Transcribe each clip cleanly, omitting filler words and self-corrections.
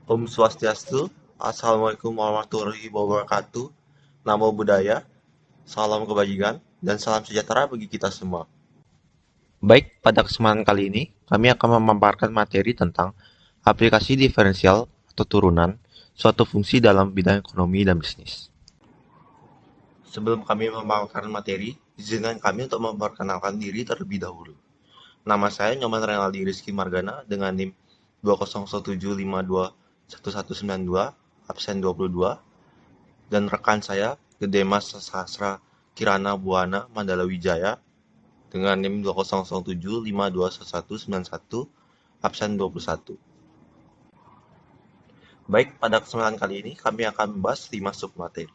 Om Swastiastu, Assalamualaikum warahmatullahi wabarakatuh, Namo Buddhaya, salam kebajikan, dan salam sejahtera bagi kita semua. Baik, pada kesempatan kali ini, kami akan memaparkan materi tentang aplikasi diferensial atau turunan suatu fungsi dalam bidang ekonomi dan bisnis. Sebelum kami memaparkan materi, izinkan kami untuk memperkenalkan diri terlebih dahulu. Nama saya Nyoman Renaldi Rizky Margana dengan NIM 20175211192, absen 22, dan rekan saya Gedemas Sastra Kirana Buana Mandala Wijaya dengan NIM 20075211191, absen 21. Baik, pada kesempatan kali ini kami akan membahas 5 submateri.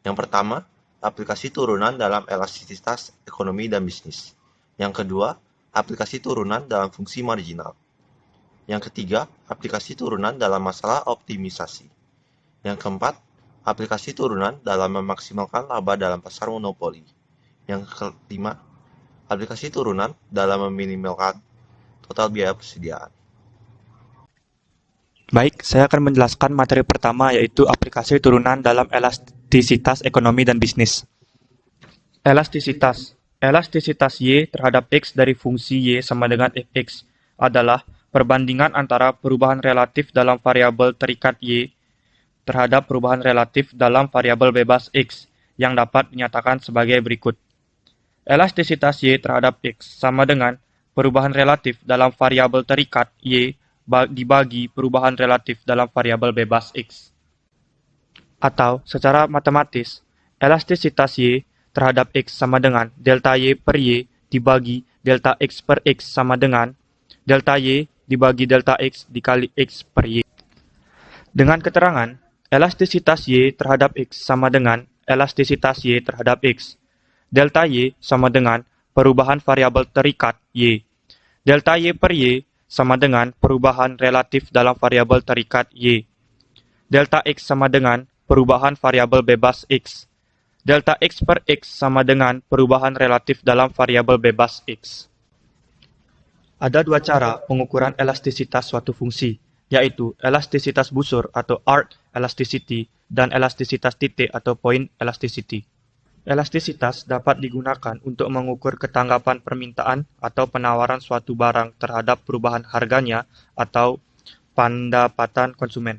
Yang pertama, aplikasi turunan dalam elastisitas ekonomi dan bisnis. Yang kedua, aplikasi turunan dalam fungsi marginal. Yang ketiga, aplikasi turunan dalam masalah optimisasi. Yang keempat, aplikasi turunan dalam memaksimalkan laba dalam pasar monopoli. Yang kelima, aplikasi turunan dalam meminimalkan total biaya persediaan. Baik, saya akan menjelaskan materi pertama yaitu aplikasi turunan dalam elastisitas ekonomi dan bisnis. Elastisitas. Elastisitas Y terhadap X dari fungsi Y sama dengan Fx adalah perbandingan antara perubahan relatif dalam variabel terikat Y terhadap perubahan relatif dalam variabel bebas X yang dapat dinyatakan sebagai berikut. Elastisitas Y terhadap X sama dengan perubahan relatif dalam variabel terikat Y dibagi perubahan relatif dalam variabel bebas X. Atau secara matematis, elastisitas Y terhadap X sama dengan delta Y per Y dibagi delta X per X sama dengan delta Y dibagi delta X dikali X per Y. Dengan keterangan, elastisitas Y terhadap X sama dengan elastisitas Y terhadap X. Delta Y sama dengan perubahan variabel terikat Y. Delta Y per Y sama dengan perubahan relatif dalam variabel terikat Y. Delta X sama dengan perubahan variabel bebas X. Delta X per X sama dengan perubahan relatif dalam variabel bebas X. Ada dua cara pengukuran elastisitas suatu fungsi, yaitu elastisitas busur atau arc elasticity dan elastisitas titik atau point elasticity. Elastisitas dapat digunakan untuk mengukur ketanggapan permintaan atau penawaran suatu barang terhadap perubahan harganya atau pendapatan konsumen.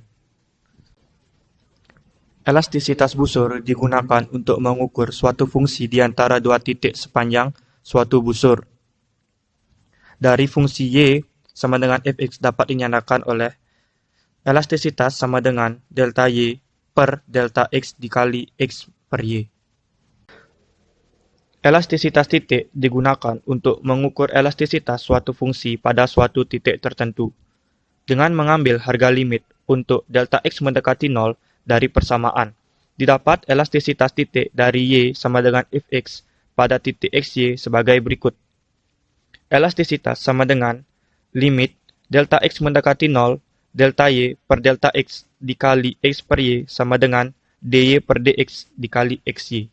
Elastisitas busur digunakan untuk mengukur suatu fungsi di antara dua titik sepanjang suatu busur. Dari fungsi Y sama dengan Fx dapat dinyatakan oleh elastisitas sama dengan delta Y per delta X dikali X per Y. Elastisitas titik digunakan untuk mengukur elastisitas suatu fungsi pada suatu titik tertentu. Dengan mengambil harga limit untuk delta X mendekati 0 dari persamaan, didapat elastisitas titik dari Y sama dengan Fx pada titik XY sebagai berikut. Elastisitas sama dengan limit delta X mendekati 0, delta Y per delta X dikali X per Y sama dengan dy per dx dikali XY.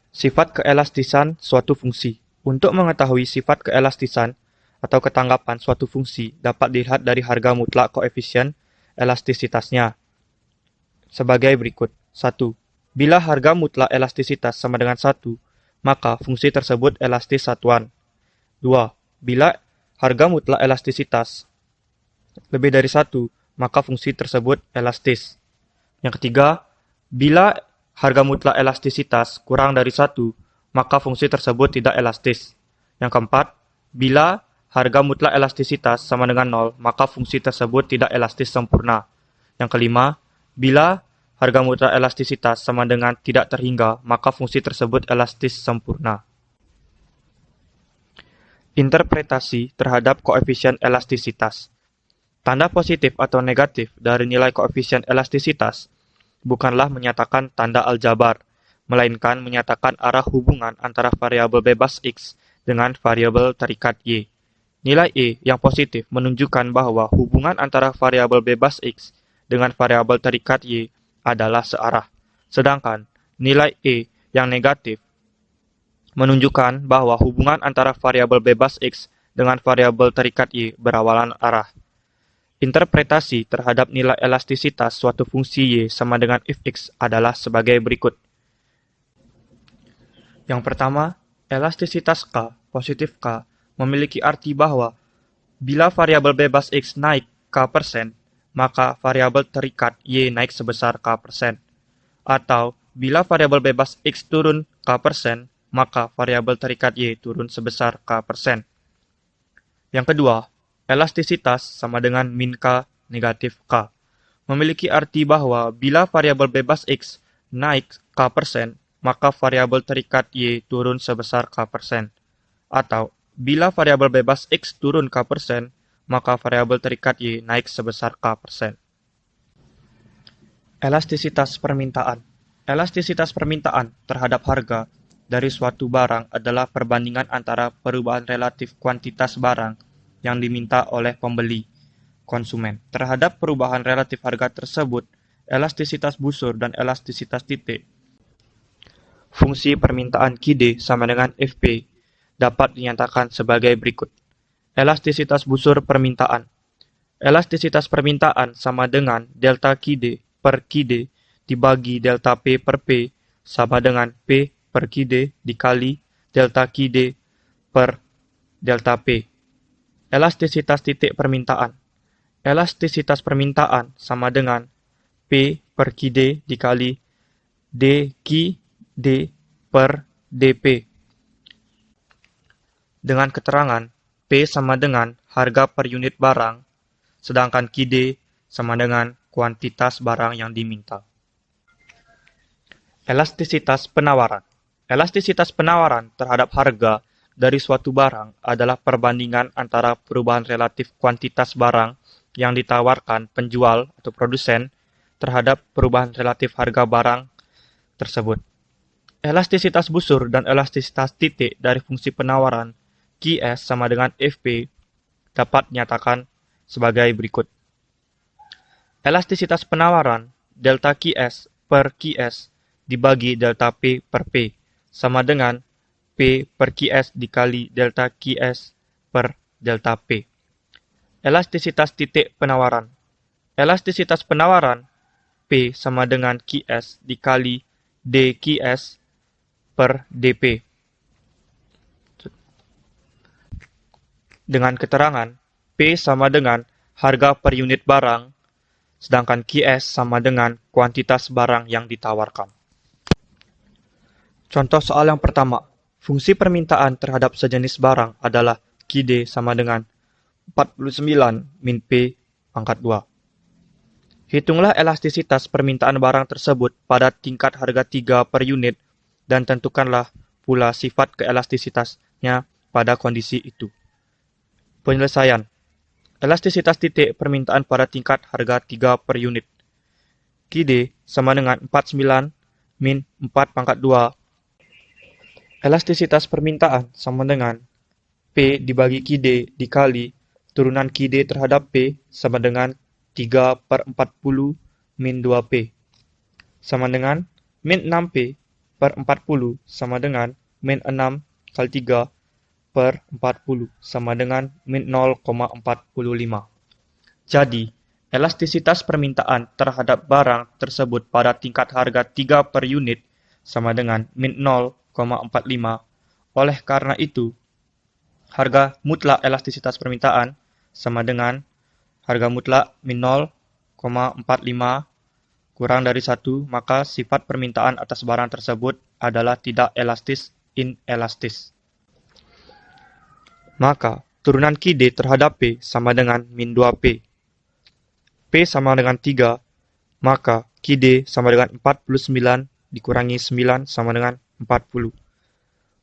Sifat keelastisan suatu fungsi. Untuk mengetahui sifat keelastisan atau ketanggapan suatu fungsi dapat dilihat dari harga mutlak koefisien elastisitasnya. Sebagai berikut. 1. Bila harga mutlak elastisitas sama dengan 1, maka fungsi tersebut elastis satuan. 2. Bila harga mutlak elastisitas lebih dari 1, maka fungsi tersebut elastis. Yang ketiga, bila harga mutlak elastisitas kurang dari 1, maka fungsi tersebut tidak elastis. Yang keempat, bila harga mutlak elastisitas sama dengan 0, maka fungsi tersebut tidak elastis sempurna. Yang kelima, bila harga mutlak elastisitas sama dengan tidak terhingga, maka fungsi tersebut elastis sempurna. Interpretasi terhadap koefisien elastisitas. Tanda positif atau negatif dari nilai koefisien elastisitas bukanlah menyatakan tanda aljabar, melainkan menyatakan arah hubungan antara variabel bebas X dengan variabel terikat Y. Nilai E yang positif menunjukkan bahwa hubungan antara variabel bebas X dengan variabel terikat Y adalah searah, sedangkan nilai E yang negatif menunjukkan bahwa hubungan antara variabel bebas X dengan variabel terikat Y berawalan arah. Interpretasi terhadap nilai elastisitas suatu fungsi Y sama dengan fx adalah sebagai berikut. Yang pertama, elastisitas K, positif K, memiliki arti bahwa bila variabel bebas X naik K%, maka variabel terikat Y naik sebesar K%. Atau, bila variabel bebas X turun K%, maka variabel terikat Y turun sebesar K%. Yang kedua, elastisitas sama dengan min K negatif K. Memiliki arti bahwa bila variabel bebas X naik K%, maka variabel terikat Y turun sebesar K%. Atau, bila variabel bebas X turun K%, maka variabel terikat Y naik sebesar K%. Elastisitas permintaan. Elastisitas permintaan terhadap harga dari suatu barang adalah perbandingan antara perubahan relatif kuantitas barang yang diminta oleh pembeli, konsumen, terhadap perubahan relatif harga tersebut, elastisitas busur dan elastisitas titik. Fungsi permintaan QD sama dengan FP dapat dinyatakan sebagai berikut. Elastisitas busur permintaan. Elastisitas permintaan sama dengan delta QD per QD dibagi delta P per P sama dengan P per QD dikali delta QD per delta P. Elastisitas titik permintaan. Elastisitas permintaan sama dengan P per QD dikali dQD per dP. Dengan keterangan P sama dengan harga per unit barang, sedangkan QD sama dengan kuantitas barang yang diminta. Elastisitas penawaran. Elastisitas penawaran terhadap harga dari suatu barang adalah perbandingan antara perubahan relatif kuantitas barang yang ditawarkan penjual atau produsen terhadap perubahan relatif harga barang tersebut. Elastisitas busur dan elastisitas titik dari fungsi penawaran QS sama dengan FP dapat dinyatakan sebagai berikut. Elastisitas penawaran delta QS per QS dibagi delta P per P sama dengan P per QS dikali delta QS per delta P. Elastisitas titik penawaran. Elastisitas penawaran P sama dengan QS dikali dQS per dP. Dengan keterangan P sama dengan harga per unit barang, sedangkan QS sama dengan kuantitas barang yang ditawarkan. Contoh soal yang pertama. Fungsi permintaan terhadap sejenis barang adalah QD sama dengan 49 min P pangkat 2. Hitunglah elastisitas permintaan barang tersebut pada tingkat harga 3 per unit dan tentukanlah pula sifat keelastisitasnya pada kondisi itu. Penyelesaian. Elastisitas titik permintaan pada tingkat harga 3 per unit. QD sama dengan 49 min 4 pangkat 2. Elastisitas permintaan sama dengan P dibagi QD dikali turunan QD terhadap P sama dengan 3 per 40 min 2P. Sama dengan min 6P per 40 sama dengan min 6 kali 3 per 40 sama dengan min 0,45. Jadi, elastisitas permintaan terhadap barang tersebut pada tingkat harga 3 per unit sama dengan min 0,45. Oleh karena itu, harga mutlak elastisitas permintaan sama dengan harga mutlak min 0,45 kurang dari 1, maka sifat permintaan atas barang tersebut adalah tidak elastis, inelastis. Maka, turunan QD terhadap P sama dengan min 2P. P sama dengan 3, maka QD sama dengan 49 dikurangi 9 sama dengan 40.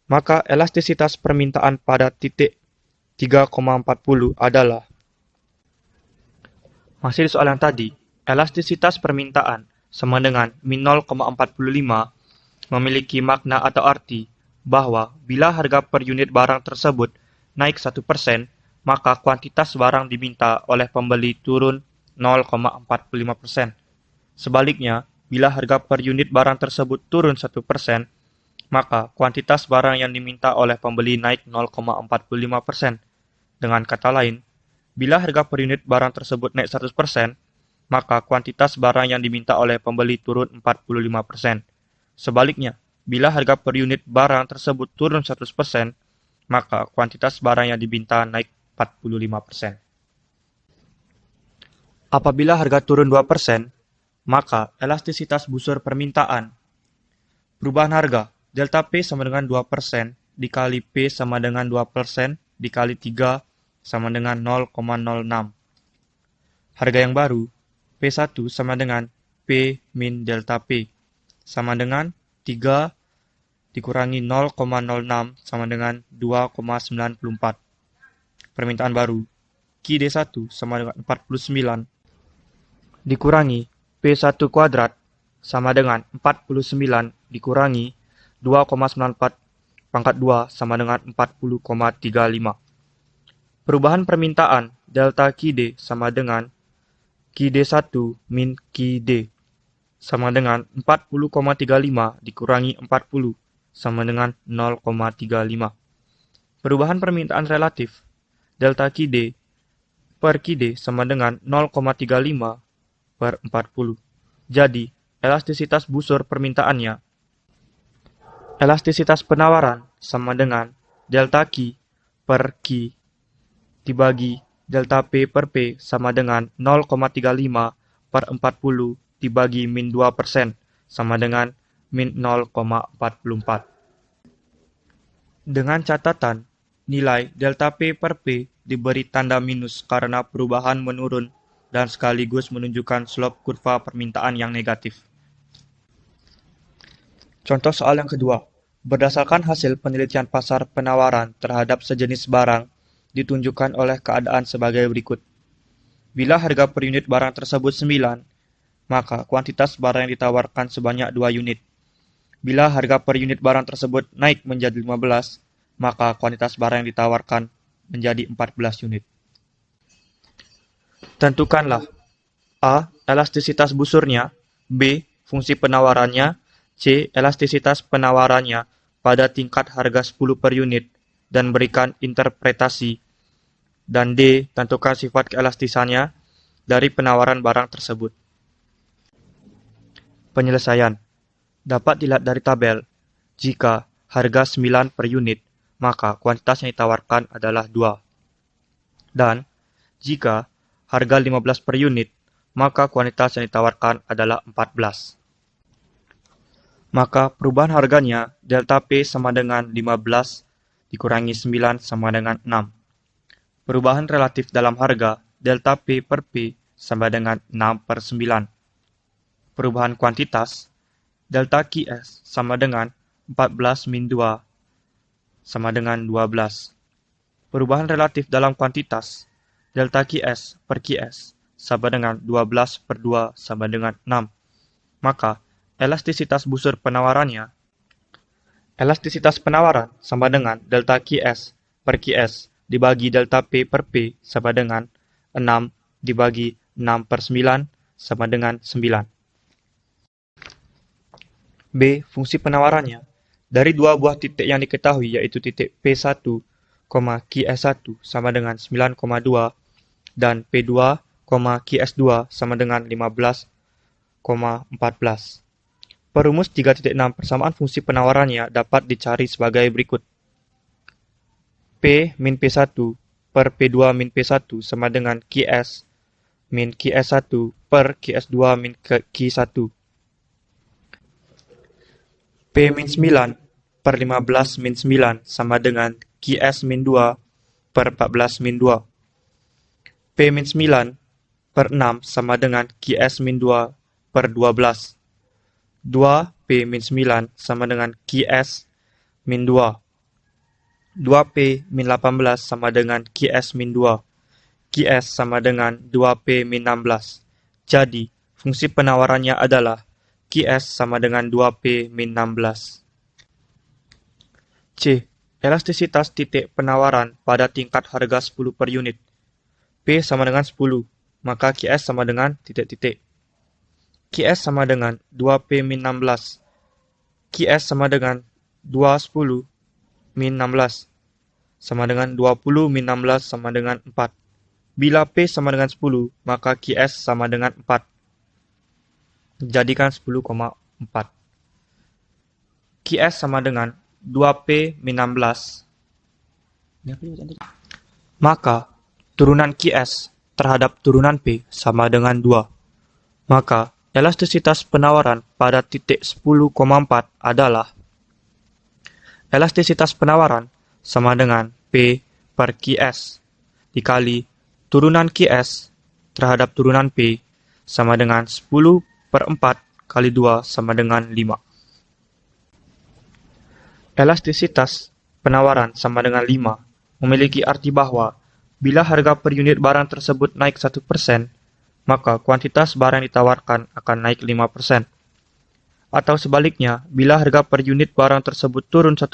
Maka elastisitas permintaan pada titik 3,40 adalah, masih di soal yang tadi, elastisitas permintaan sama dengan min 0,45 memiliki makna atau arti bahwa bila harga per unit barang tersebut naik 1%, maka kuantitas barang diminta oleh pembeli turun 0,45%. Sebaliknya, bila harga per unit barang tersebut turun 1%, maka kuantitas barang yang diminta oleh pembeli naik 0,45%. Dengan kata lain, bila harga per unit barang tersebut naik 100%, maka kuantitas barang yang diminta oleh pembeli turun 45%. Sebaliknya, bila harga per unit barang tersebut turun 100%, maka kuantitas barang yang diminta naik 45%. Apabila harga turun 2%, maka elastisitas busur permintaan. Perubahan harga, delta P sama dengan 2% dikali P sama dengan 2% dikali 3 sama dengan 0,06. Harga yang baru, P1 sama dengan P min delta P, sama dengan 3 dikurangi 0,06 sama dengan 2,94. Permintaan baru, QD1 sama dengan 49 dikurangi P1 kuadrat sama dengan 49 dikurangi 2,94 pangkat 2 sama dengan 40,35. Perubahan permintaan delta QD sama dengan QD1 min QD sama dengan 40,35 dikurangi 40 sama dengan 0,35. Perubahan permintaan relatif delta QD per QD sama dengan 0,35 per 40. Jadi, elastisitas busur permintaannya. Elastisitas penawaran sama dengan delta Q per Q dibagi delta P per P sama dengan 0,35 per 40 dibagi min 2% sama dengan min 0,44. Dengan catatan, nilai delta P per P diberi tanda minus karena perubahan menurun dan sekaligus menunjukkan slope kurva permintaan yang negatif. Contoh soal yang kedua. Berdasarkan hasil penelitian pasar penawaran terhadap sejenis barang, ditunjukkan oleh keadaan sebagai berikut. Bila harga per unit barang tersebut 9, maka kuantitas barang yang ditawarkan sebanyak 2 unit. Bila harga per unit barang tersebut naik menjadi 15, maka kuantitas barang yang ditawarkan menjadi 14 unit. Tentukanlah A. Elastisitas busurnya, B. Fungsi penawarannya, C. Elastisitas penawarannya pada tingkat harga 10 per unit, dan berikan interpretasi. Dan D. Tentukan sifat keelastisannya dari penawaran barang tersebut. Penyelesaian dapat dilihat dari tabel. Jika harga 9 per unit, maka kuantitas yang ditawarkan adalah 2. Dan jika harga 15 per unit, maka kuantitas yang ditawarkan adalah 14. Maka perubahan harganya delta P sama dengan 15 dikurangi 9 sama dengan 6. Perubahan relatif dalam harga delta P per P sama dengan 6 per 9. Perubahan kuantitas delta QS sama dengan 14 min 2 sama dengan 12. Perubahan relatif dalam kuantitas delta QS per QS sama dengan 12 per 2 sama dengan 6. Maka elastisitas busur penawarannya. Elastisitas penawaran sama dengan delta QS per QS dibagi delta P per P sama dengan 6 dibagi 6 per 9 sama dengan 9. B. Fungsi penawarannya. Dari dua buah titik yang diketahui yaitu titik P1, QS1 sama dengan 9,2 dan P2, QS2 sama dengan 15,14. Perumus 3.6 persamaan fungsi penawarannya dapat dicari sebagai berikut. P min P1 per P2 min P1 sama dengan QS min QS1 per QS2 min Q1. P min 9 per 15 min 9 sama dengan QS min 2 per 14 min 2. P min 9 per 6 sama dengan QS min 2 per 12. 2P min 9 sama dengan QS min 2. 2P min 18 sama dengan QS min 2. QS sama dengan 2P min 16. Jadi, fungsi penawarannya adalah QS sama dengan 2P min 16. C. Elastisitas titik penawaran pada tingkat harga 10 per unit. P sama dengan 10, maka QS sama dengan titik-titik. QS sama dengan 2P min 16. QS sama dengan 210 min 16. sama dengan 20 min 16 sama dengan 4. Bila P sama dengan 10, maka QS sama dengan 4. Jadikan 10,4. QS sama dengan 2P min 16. Maka, turunan QS terhadap turunan P sama dengan 2. Maka, elastisitas penawaran pada titik 10,4 adalah elastisitas penawaran sama dengan P per QS dikali turunan QS terhadap turunan P sama dengan 10 per 4 kali 2 sama dengan 5. Elastisitas penawaran sama dengan 5 memiliki arti bahwa bila harga per unit barang tersebut naik 1%, maka kuantitas barang yang ditawarkan akan naik 5%. Atau sebaliknya, bila harga per unit barang tersebut turun 1%,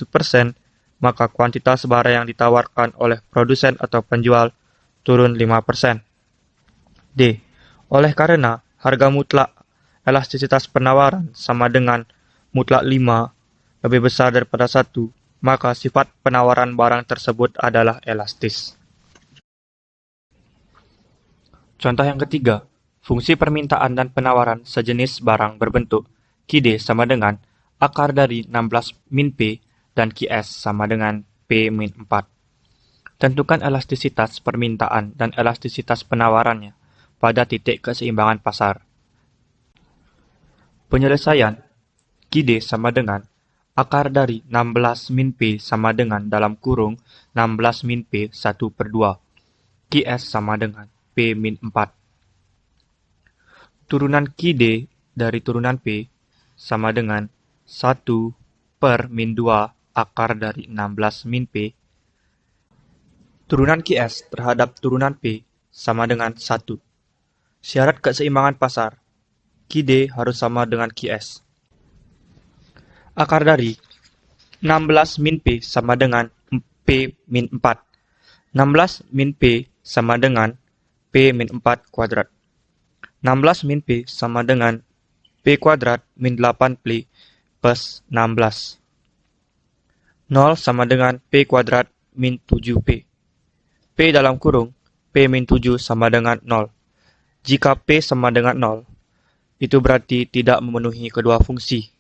maka kuantitas barang yang ditawarkan oleh produsen atau penjual turun 5%. D. Oleh karena harga mutlak elastisitas penawaran sama dengan mutlak 5 lebih besar daripada 1, maka sifat penawaran barang tersebut adalah elastis. Contoh yang ketiga, fungsi permintaan dan penawaran sejenis barang berbentuk QD sama dengan akar dari 16 min P dan QS sama dengan P min 4. Tentukan elastisitas permintaan dan elastisitas penawarannya pada titik keseimbangan pasar. Penyelesaian QD sama dengan akar dari 16 min P sama dengan dalam kurung 16 min P 1 per 2. QS sama dengan P min 4. Turunan QD dari turunan P sama dengan 1 per min 2 akar dari 16 min P. Turunan QS terhadap turunan P sama dengan 1. Syarat keseimbangan pasar, QD harus sama dengan QS. Akar dari 16 min P sama dengan P min 4. 16 min P sama dengan P min 4 kuadrat. 16 min P sama dengan P kuadrat min 8 P plus 16. 0 sama dengan P kuadrat min 7P. P dalam kurung, P min 7 sama dengan 0. Jika P sama dengan 0, itu berarti tidak memenuhi kedua fungsi.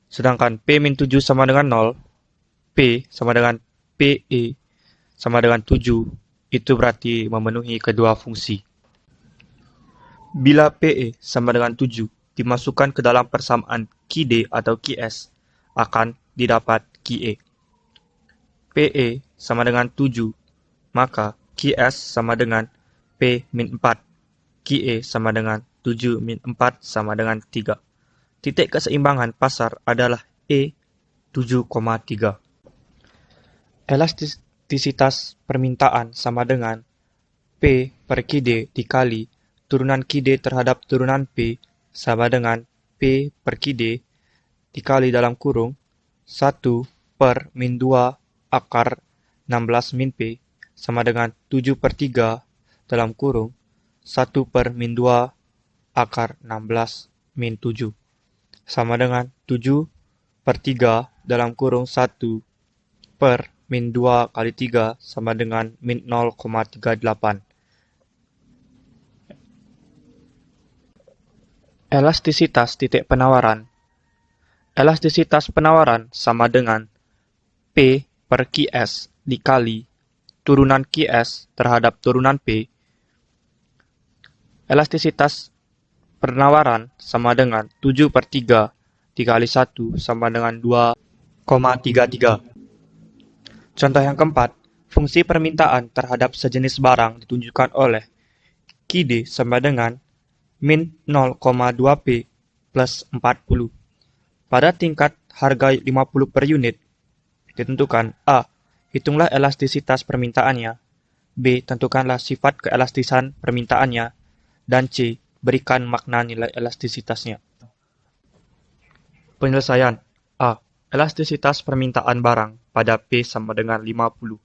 Sedangkan P min 7 sama dengan 0, P sama dengan PE sama dengan 7, itu berarti memenuhi kedua fungsi. Bila PE sama dengan 7 dimasukkan ke dalam persamaan QD atau QS, akan didapat QE. PE sama dengan 7, maka QS sama dengan P min 4. QE sama dengan 7 min 4 sama dengan 3. Titik keseimbangan pasar adalah E 7,3. Elastisitas permintaan sama dengan P per QD dikali turunan QD terhadap turunan P sama dengan P per QD dikali dalam kurung 1 per min 2 akar 16 min P sama dengan 7 per 3 dalam kurung 1 per min 2 akar 16 min 7 sama dengan 7 per 3 dalam kurung 1 per min 2 kali 3 sama dengan min 0,38. Elastisitas titik penawaran. Elastisitas penawaran sama dengan P per QS dikali turunan QS terhadap turunan P. Elastisitas penawaran sama dengan 7 per 3 dikali 1 sama dengan 2,33. Contoh yang keempat, fungsi permintaan terhadap sejenis barang ditunjukkan oleh QD sama dengan min 0,2P plus 40. Pada tingkat harga 50 per unit, ditentukan A. Hitunglah elastisitas permintaannya. B. Tentukanlah sifat keelastisan permintaannya. Dan C. Berikan makna nilai elastisitasnya. Penyelesaian A. Elastisitas permintaan barang pada P sama dengan 50.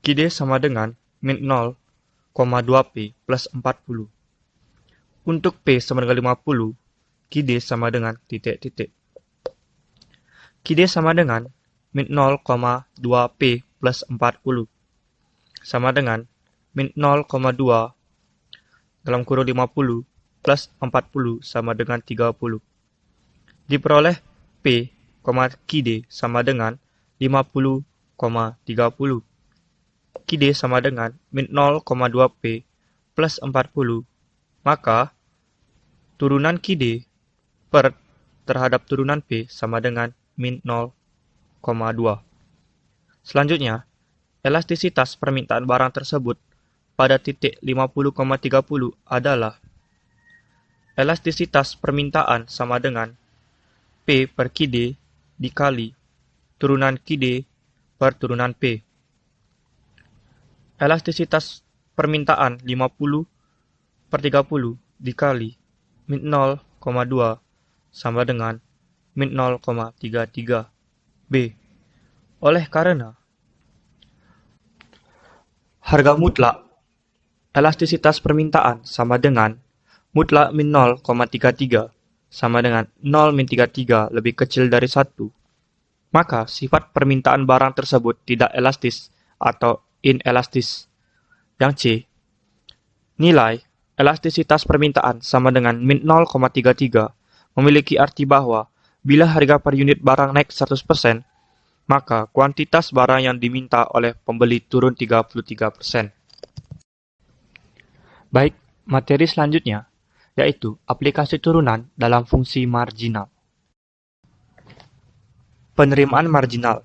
QD sama dengan min 0,2P plus 40. Untuk P sama dengan 50, QD sama dengan titik-titik. QD sama dengan min 0,2P plus 40 sama dengan min 0,2 dalam kurung 50 plus 40 sama dengan 30. Diperoleh P, QD sama dengan 50,30. QD sama dengan min 0,2P plus 40, maka turunan QD per terhadap turunan P sama dengan min 0,2. Selanjutnya, elastisitas permintaan barang tersebut pada titik 50,30 adalah elastisitas permintaan sama dengan P per QD dikali turunan QD per turunan P. Elastisitas permintaan 50/30 dikali min 0,2 sama dengan min 0,33 B. Oleh karena harga mutlak elastisitas permintaan sama dengan mutlak min 0,33 sama dengan 0 min 33 lebih kecil dari 1, maka sifat permintaan barang tersebut tidak elastis atau inelastis. Yang C, nilai elastisitas permintaan sama dengan min 0,33 memiliki arti bahwa bila harga per unit barang naik 100%, maka kuantitas barang yang diminta oleh pembeli turun 33%. Baik, materi selanjutnya yaitu aplikasi turunan dalam fungsi marginal. Penerimaan marginal.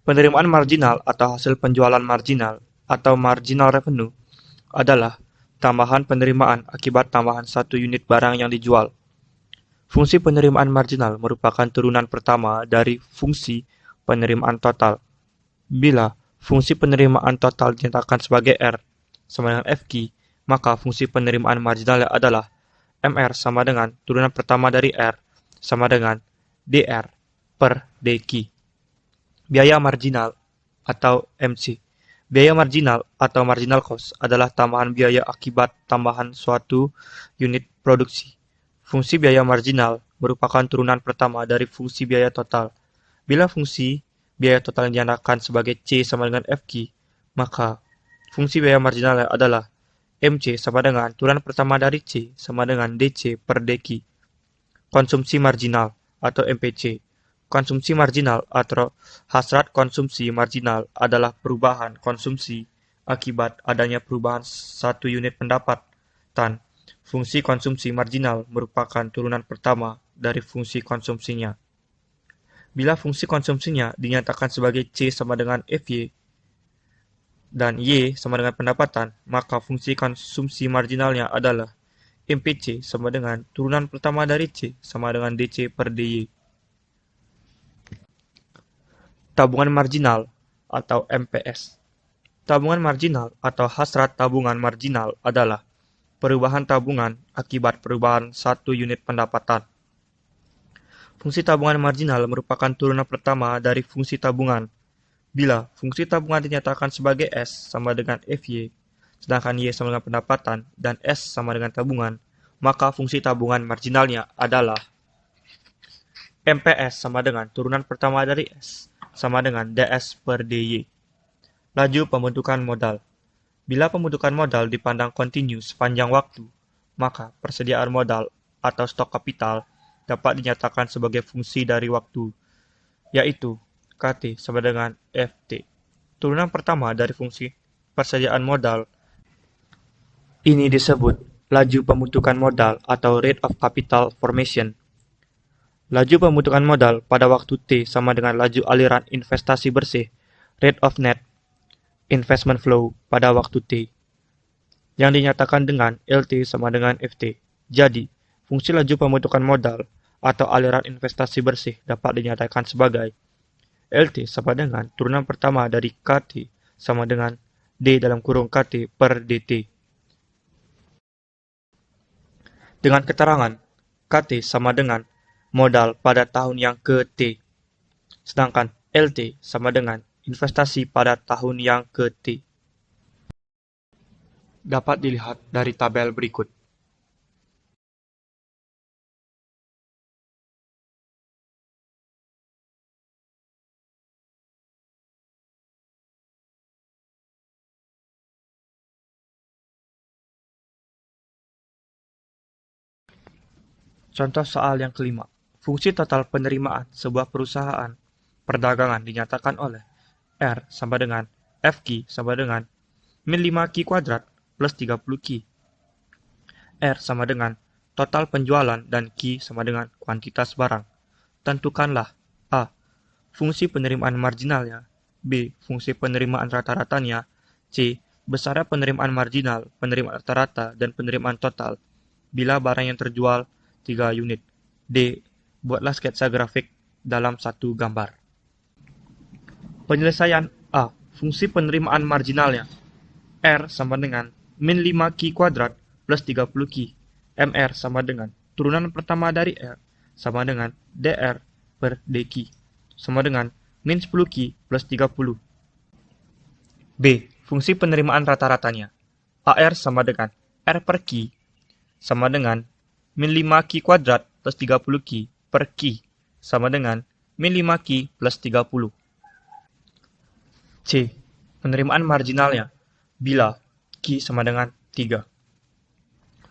Penerimaan marginal atau hasil penjualan marginal atau marginal revenue adalah tambahan penerimaan akibat tambahan satu unit barang yang dijual. Fungsi penerimaan marginal merupakan turunan pertama dari fungsi penerimaan total. Bila fungsi penerimaan total dinyatakan sebagai R sama dengan FQ, maka fungsi penerimaan marginal adalah MR sama dengan turunan pertama dari R sama dengan DR per DQ. Biaya marginal atau MC. Biaya marginal atau marginal cost adalah tambahan biaya akibat tambahan suatu unit produksi. Fungsi biaya marginal merupakan turunan pertama dari fungsi biaya total. Bila fungsi biaya total dinyatakan sebagai C sama dengan FQ, maka fungsi biaya marginal adalah MC sama dengan turunan pertama dari C sama dengan DC per DQ. Konsumsi marginal atau MPC. Konsumsi marginal atau hasrat konsumsi marginal adalah perubahan konsumsi akibat adanya perubahan satu unit pendapatan. Fungsi konsumsi marginal merupakan turunan pertama dari fungsi konsumsinya. Bila fungsi konsumsinya dinyatakan sebagai C sama dengan FY dan Y sama dengan pendapatan, maka fungsi konsumsi marginalnya adalah MPC sama dengan turunan pertama dari C sama dengan DC per DY. Tabungan marginal atau MPS. Tabungan marginal atau hasrat tabungan marginal adalah perubahan tabungan akibat perubahan satu unit pendapatan. Fungsi tabungan marginal merupakan turunan pertama dari fungsi tabungan. Bila fungsi tabungan dinyatakan sebagai S sama dengan FY, sedangkan Y sama dengan pendapatan, dan S sama dengan tabungan, maka fungsi tabungan marginalnya adalah MPS sama dengan turunan pertama dari S sama dengan DS per DY. Laju pembentukan modal. Bila pembentukan modal dipandang kontinu sepanjang waktu, maka persediaan modal atau stok kapital dapat dinyatakan sebagai fungsi dari waktu, yaitu KT sama dengan FT. Turunan pertama dari fungsi persediaan modal ini disebut laju pembentukan modal atau rate of capital formation. Laju pembentukan modal pada waktu T sama dengan laju aliran investasi bersih, rate of net investment flow pada waktu T, yang dinyatakan dengan LT sama dengan FT. Jadi, fungsi laju pembentukan modal atau aliran investasi bersih dapat dinyatakan sebagai LT sama dengan turunan pertama dari KT sama dengan D dalam kurung KT per DT. Dengan keterangan KT sama dengan modal pada tahun yang ke-T, sedangkan LT sama dengan investasi pada tahun yang ke-T. Dapat dilihat dari tabel berikut. Contoh soal yang kelima. Fungsi total penerimaan sebuah perusahaan perdagangan dinyatakan oleh R sama dengan FQ sama dengan min 5Q kuadrat plus 30Q. R sama dengan total penjualan dan Q sama dengan kuantitas barang. Tentukanlah A. Fungsi penerimaan marginalnya, B. Fungsi penerimaan rata-ratanya, C. Besarnya penerimaan marginal, penerimaan rata-rata, dan penerimaan total bila barang yang terjual 3 unit. D. Buatlah sketsa grafik dalam satu gambar. Penyelesaian A. Fungsi penerimaan marginalnya R sama dengan min 5Q kuadrat plus 30Q. MR sama dengan turunan pertama dari R sama dengan DR per DQ sama dengan min 10Q plus 30. B. Fungsi penerimaan rata-ratanya AR sama dengan R per Q sama dengan min 5Q kuadrat plus 30Q per Q sama dengan min 5Q plus 30. C. Penerimaan marginalnya bila Q sama dengan 3.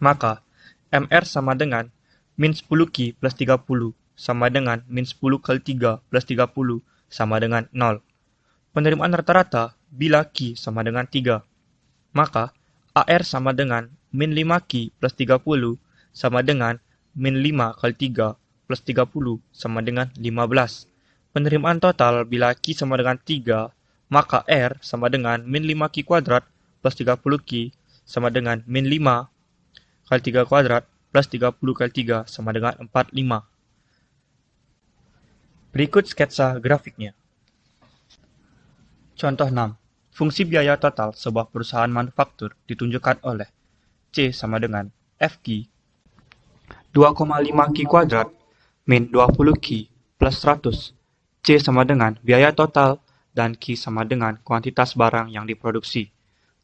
Maka MR sama dengan min 10Q plus 30 sama dengan min 10 kali 3 plus 30 sama dengan 0. Penerimaan rata-rata bila Q sama dengan 3. Maka AR sama dengan min 5Q plus 30 sama dengan min 5 kali 3 plus 30 sama dengan 15. Penerimaan total bila Q sama dengan 3, maka R sama dengan min 5Q kuadrat plus 30Q sama dengan min 5 kali 3 kuadrat plus 30 kali 3 sama dengan 45. Berikut sketsa grafiknya. Contoh 6. Fungsi biaya total sebuah perusahaan manufaktur ditunjukkan oleh C sama dengan FQ 2,5Q kuadrat min 20Q plus 100. C sama dengan biaya total dan Q sama dengan kuantitas barang yang diproduksi.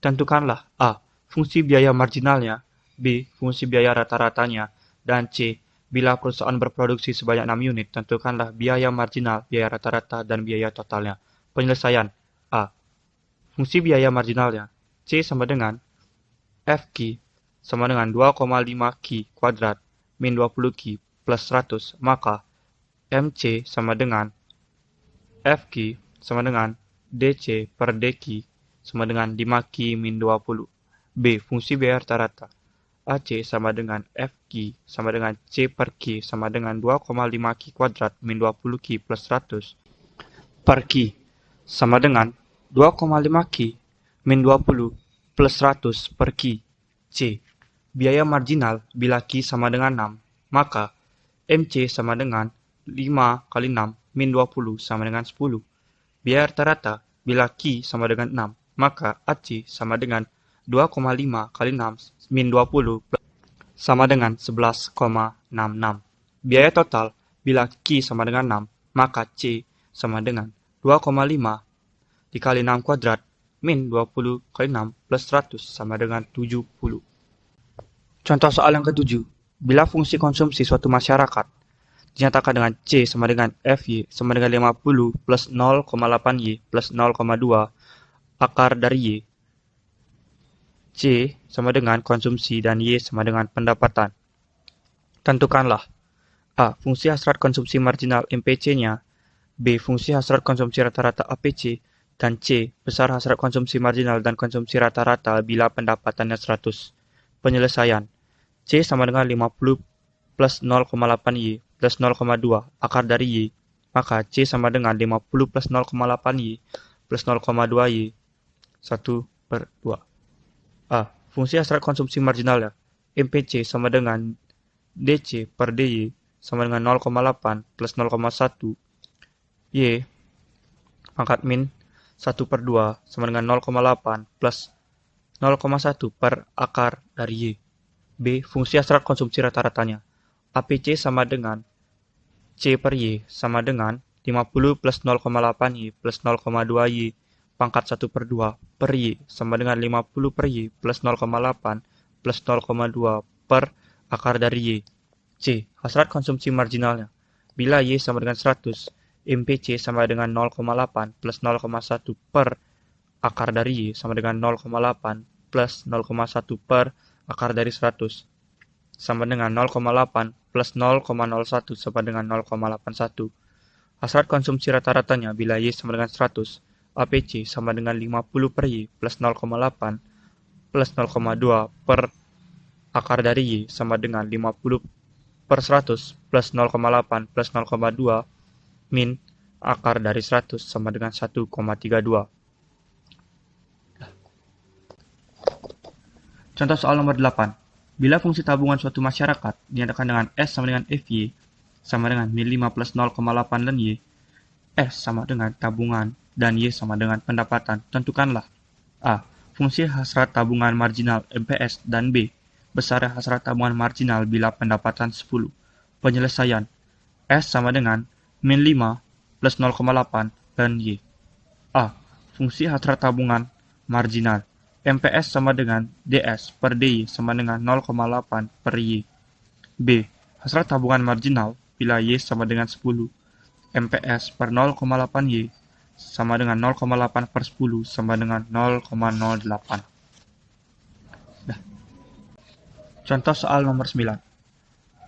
Tentukanlah A. Fungsi biaya marginalnya, B. Fungsi biaya rata-ratanya, dan C. Bila perusahaan berproduksi sebanyak 6 unit, tentukanlah biaya marginal, biaya rata-rata, dan biaya totalnya. Penyelesaian A. Fungsi biaya marginalnya C sama dengan FQ sama dengan 2,5Q kuadrat min 20Q plus 100, maka MC sama dengan FQ sama dengan DC per DQ sama dengan 5Q min 20. B. Fungsi biaya rata-rata AC sama dengan FQ sama dengan C per Q sama dengan 2,5Q kuadrat min 20Q plus 100 per Q sama dengan 2,5Q min 20 plus 100 per Q. C. Biaya marginal bila Q sama dengan 6, maka MC sama dengan 5 kali 6 min 20 sama dengan 10. Biaya rata-rata bila Q sama dengan 6, maka AC sama dengan 2,5 kali 6 min 20 sama dengan 11,66. Biaya total bila Q sama dengan 6, maka C sama dengan 2,5 dikali 6 kuadrat min 20 kali 6 plus 100 sama dengan 70. Contoh soal yang ketujuh. Bila fungsi konsumsi suatu masyarakat dinyatakan dengan C sama dengan FY sama dengan 50 plus 0,8Y plus 0,2 akar dari Y. C sama dengan konsumsi dan Y sama dengan pendapatan. Tentukanlah A. Fungsi hasrat konsumsi marginal MPC-nya, B. Fungsi hasrat konsumsi rata-rata APC, dan C. Besar hasrat konsumsi marginal dan konsumsi rata-rata bila pendapatannya 100. Penyelesaian C sama dengan 50 plus 0,8Y plus 0,2 akar dari Y, maka C sama dengan 50 plus 0,8Y plus 0,2Y 1/2. A. Fungsi hasrat konsumsi marginalnya MPC sama dengan DC per DY sama dengan 0,8 plus 0,1 Y pangkat min 1/2 sama dengan 0,8 plus 0,1 per akar dari Y. B. Fungsi hasrat konsumsi rata-ratanya APC sama dengan C per Y sama dengan 50 plus 0,8Y plus 0,2Y pangkat 1/2 per Y sama dengan 50 per Y plus 0,8 plus 0,2 per akar dari Y. C. Hasrat konsumsi marginalnya. Bila Y sama dengan 100, MPC sama dengan 0,8 plus 0,1 per akar dari Y sama dengan 0,8 plus 0,1 per akar dari 100. sama dengan 0,8 plus 0,01 sama dengan 0,81. Hasrat konsumsi rata-ratanya bila Y sama dengan 100, APC sama dengan 50 per Y plus 0,8 plus 0,2 per akar dari Y sama dengan 50 per 100 plus 0,8 plus 0,2 min akar dari 100 sama dengan 1,32. Contoh soal nomor 8. Bila fungsi tabungan suatu masyarakat dinyatakan dengan S sama dengan FY sama dengan min 5 plus 0,8 dan Y, S sama dengan tabungan dan Y sama dengan pendapatan, tentukanlah A. Fungsi hasrat tabungan marginal MPS dan B. Besar hasrat tabungan marginal bila pendapatan 10. Penyelesaian S sama dengan min 5 plus 0,8 dan Y. A. Fungsi hasrat tabungan marginal MPS sama dengan DS per DY sama dengan 0,8 per Y. B. Hasrat tabungan marginal bila Y sama dengan 10. MPS per 0,8 Y sama dengan 0,8 per 10 sama dengan 0,08. Contoh soal nomor 9.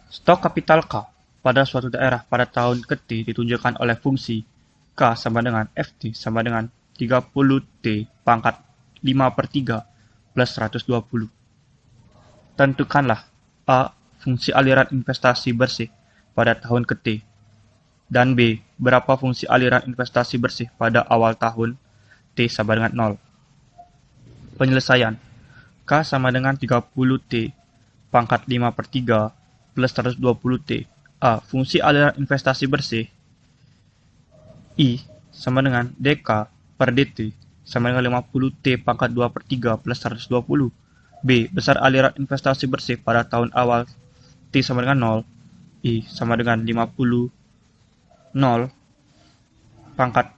Stok kapital K pada suatu daerah pada tahun ke-T ditunjukkan oleh fungsi K sama dengan FT sama dengan 30T pangkat 5 per 3 plus 120. Tentukanlah A. Fungsi aliran investasi bersih pada tahun ke-T, dan B. Berapa fungsi aliran investasi bersih pada awal tahun T sama dengan 0. Penyelesaian K sama dengan 30T pangkat 5 per 3 plus 120T. A. Fungsi aliran investasi bersih I sama dengan DK per DT sama dengan 50T pangkat 2 per 3 plus 120. B. Besar aliran investasi bersih pada tahun awal T sama dengan 0. I sama dengan 50 0 pangkat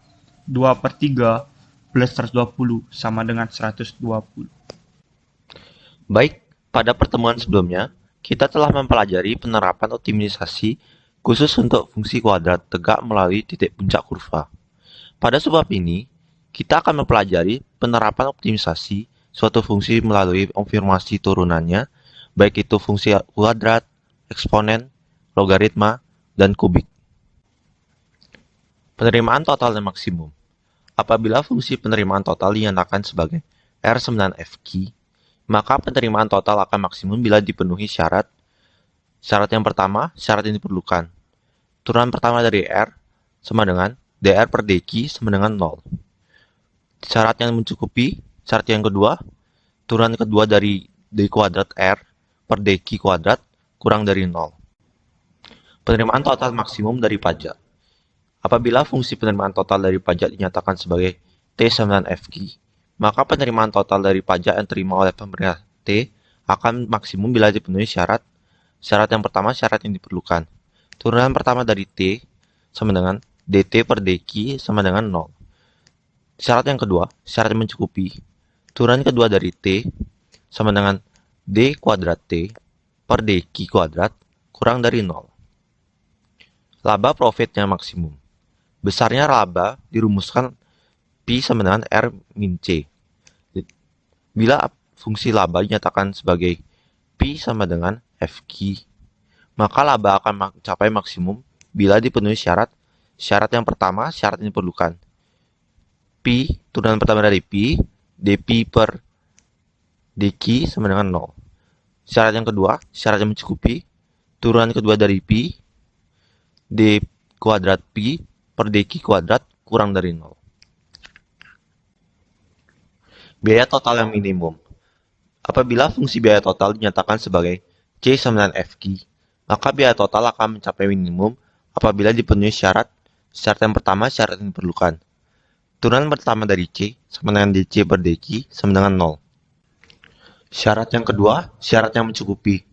2 per 3 plus 120 sama dengan 120. Baik, pada pertemuan sebelumnya, kita telah mempelajari penerapan optimisasi khusus untuk fungsi kuadrat tegak melalui titik puncak kurva. Pada sebab ini, kita akan mempelajari penerapan optimisasi suatu fungsi melalui konfirmasi turunannya, baik itu fungsi kuadrat, eksponen, logaritma, dan kubik. Penerimaan total dan maksimum. Apabila fungsi penerimaan total dinyatakan sebagai R9FQ, maka penerimaan total akan maksimum bila dipenuhi syarat. Syarat yang pertama, syarat yang diperlukan. Turunan pertama dari R sama dengan dr per dq sama dengan 0. Syarat yang mencukupi, syarat yang kedua, turunan kedua dari d kuadrat R per dq kuadrat kurang dari 0. Penerimaan total maksimum dari pajak. Apabila fungsi penerimaan total dari pajak dinyatakan sebagai T9FQ, maka penerimaan total dari pajak yang terima oleh pemerintah T akan maksimum bila dipenuhi syarat. Syarat yang pertama, syarat yang diperlukan. Turunan pertama dari T sama dengan dt per dq sama dengan 0. Syarat yang kedua, syarat yang mencukupi. Turunan kedua dari T sama dengan d kuadrat T per dq kuadrat kurang dari 0. Laba profit yang maksimum. Besarnya laba dirumuskan Pi sama dengan R min C. Bila fungsi laba dinyatakan sebagai Pi sama dengan FQ, maka laba akan mencapai maksimum bila dipenuhi syarat. Syarat yang pertama, syarat yang diperlukan. Pi, turunan pertama dari Pi, dP per dQ sama dengan 0. Syarat yang kedua, syarat yang mencukupi. Turunan kedua dari Pi, d kuadrat Pi per dQ kuadrat kurang dari 0. Biaya total yang minimum. Apabila fungsi biaya total dinyatakan sebagai C sama dengan FQ, maka biaya total akan mencapai minimum apabila dipenuhi syarat. Syarat yang pertama, syarat yang diperlukan. Turunan pertama dari C sama dengan dC per dQ sama dengan 0. Syarat yang kedua, syarat yang mencukupi.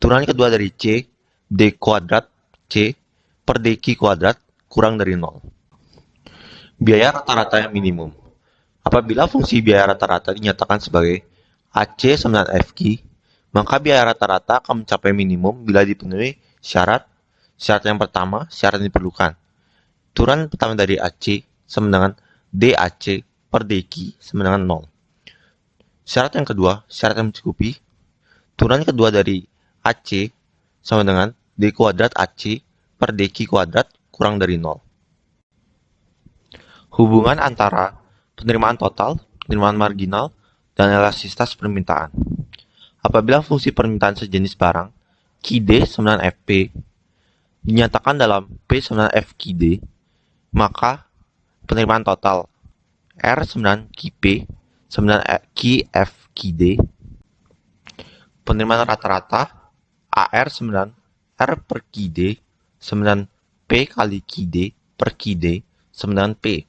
Turunan kedua dari C, d kuadrat C per dQ kuadrat kurang dari 0. Biaya rata-rata yang minimum. Apabila fungsi biaya rata-rata dinyatakan sebagai AC sama dengan FQ, maka biaya rata-rata akan mencapai minimum bila dipenuhi syarat. Syarat yang pertama, syarat yang diperlukan. Turunan pertama dari AC sama dengan DAC per dQ sama dengan 0. Syarat yang kedua, syarat yang mencukupi. Turunan kedua dari AC sama dengan D kuadrat AC per DQ kuadrat kurang dari 0. Hubungan antara penerimaan total, penerimaan marginal, dan elastisitas permintaan. Apabila fungsi permintaan sejenis barang, QD sama dengan FP, dinyatakan dalam P sama dengan FQD, maka penerimaan total R sama dengan QP sama dengan QFQD, penerimaan rata-rata AR sama dengan R per QD sama dengan P kali QD per QD sama dengan P.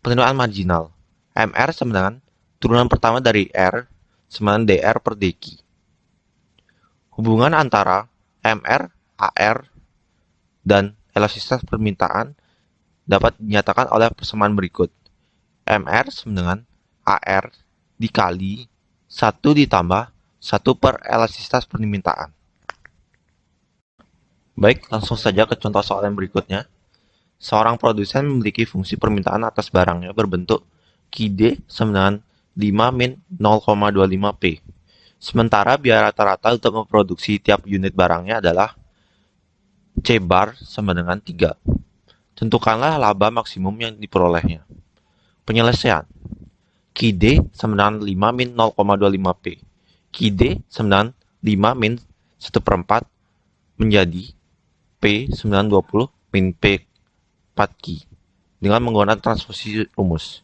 Penerimaan marginal MR sama dengan turunan pertama dari R sama dengan DR per DQ. Hubungan antara MR, AR, dan elastisitas permintaan dapat dinyatakan oleh persamaan berikut. MR sama dengan AR dikali 1 ditambah 1 per elastisitas permintaan. Baik, langsung saja ke contoh soal yang berikutnya. Seorang produsen memiliki fungsi permintaan atas barangnya berbentuk QD sama dengan 5 min 0,25 P. Sementara biaya rata-rata untuk memproduksi tiap unit barangnya adalah C bar sama dengan 3. Tentukanlah laba maksimum yang diperolehnya. Penyelesaian. QD sama dengan 5 min 0,25 P. QD sama dengan 5 min 1/4 menjadi P 920 min P 4Q dengan menggunakan transposisi rumus.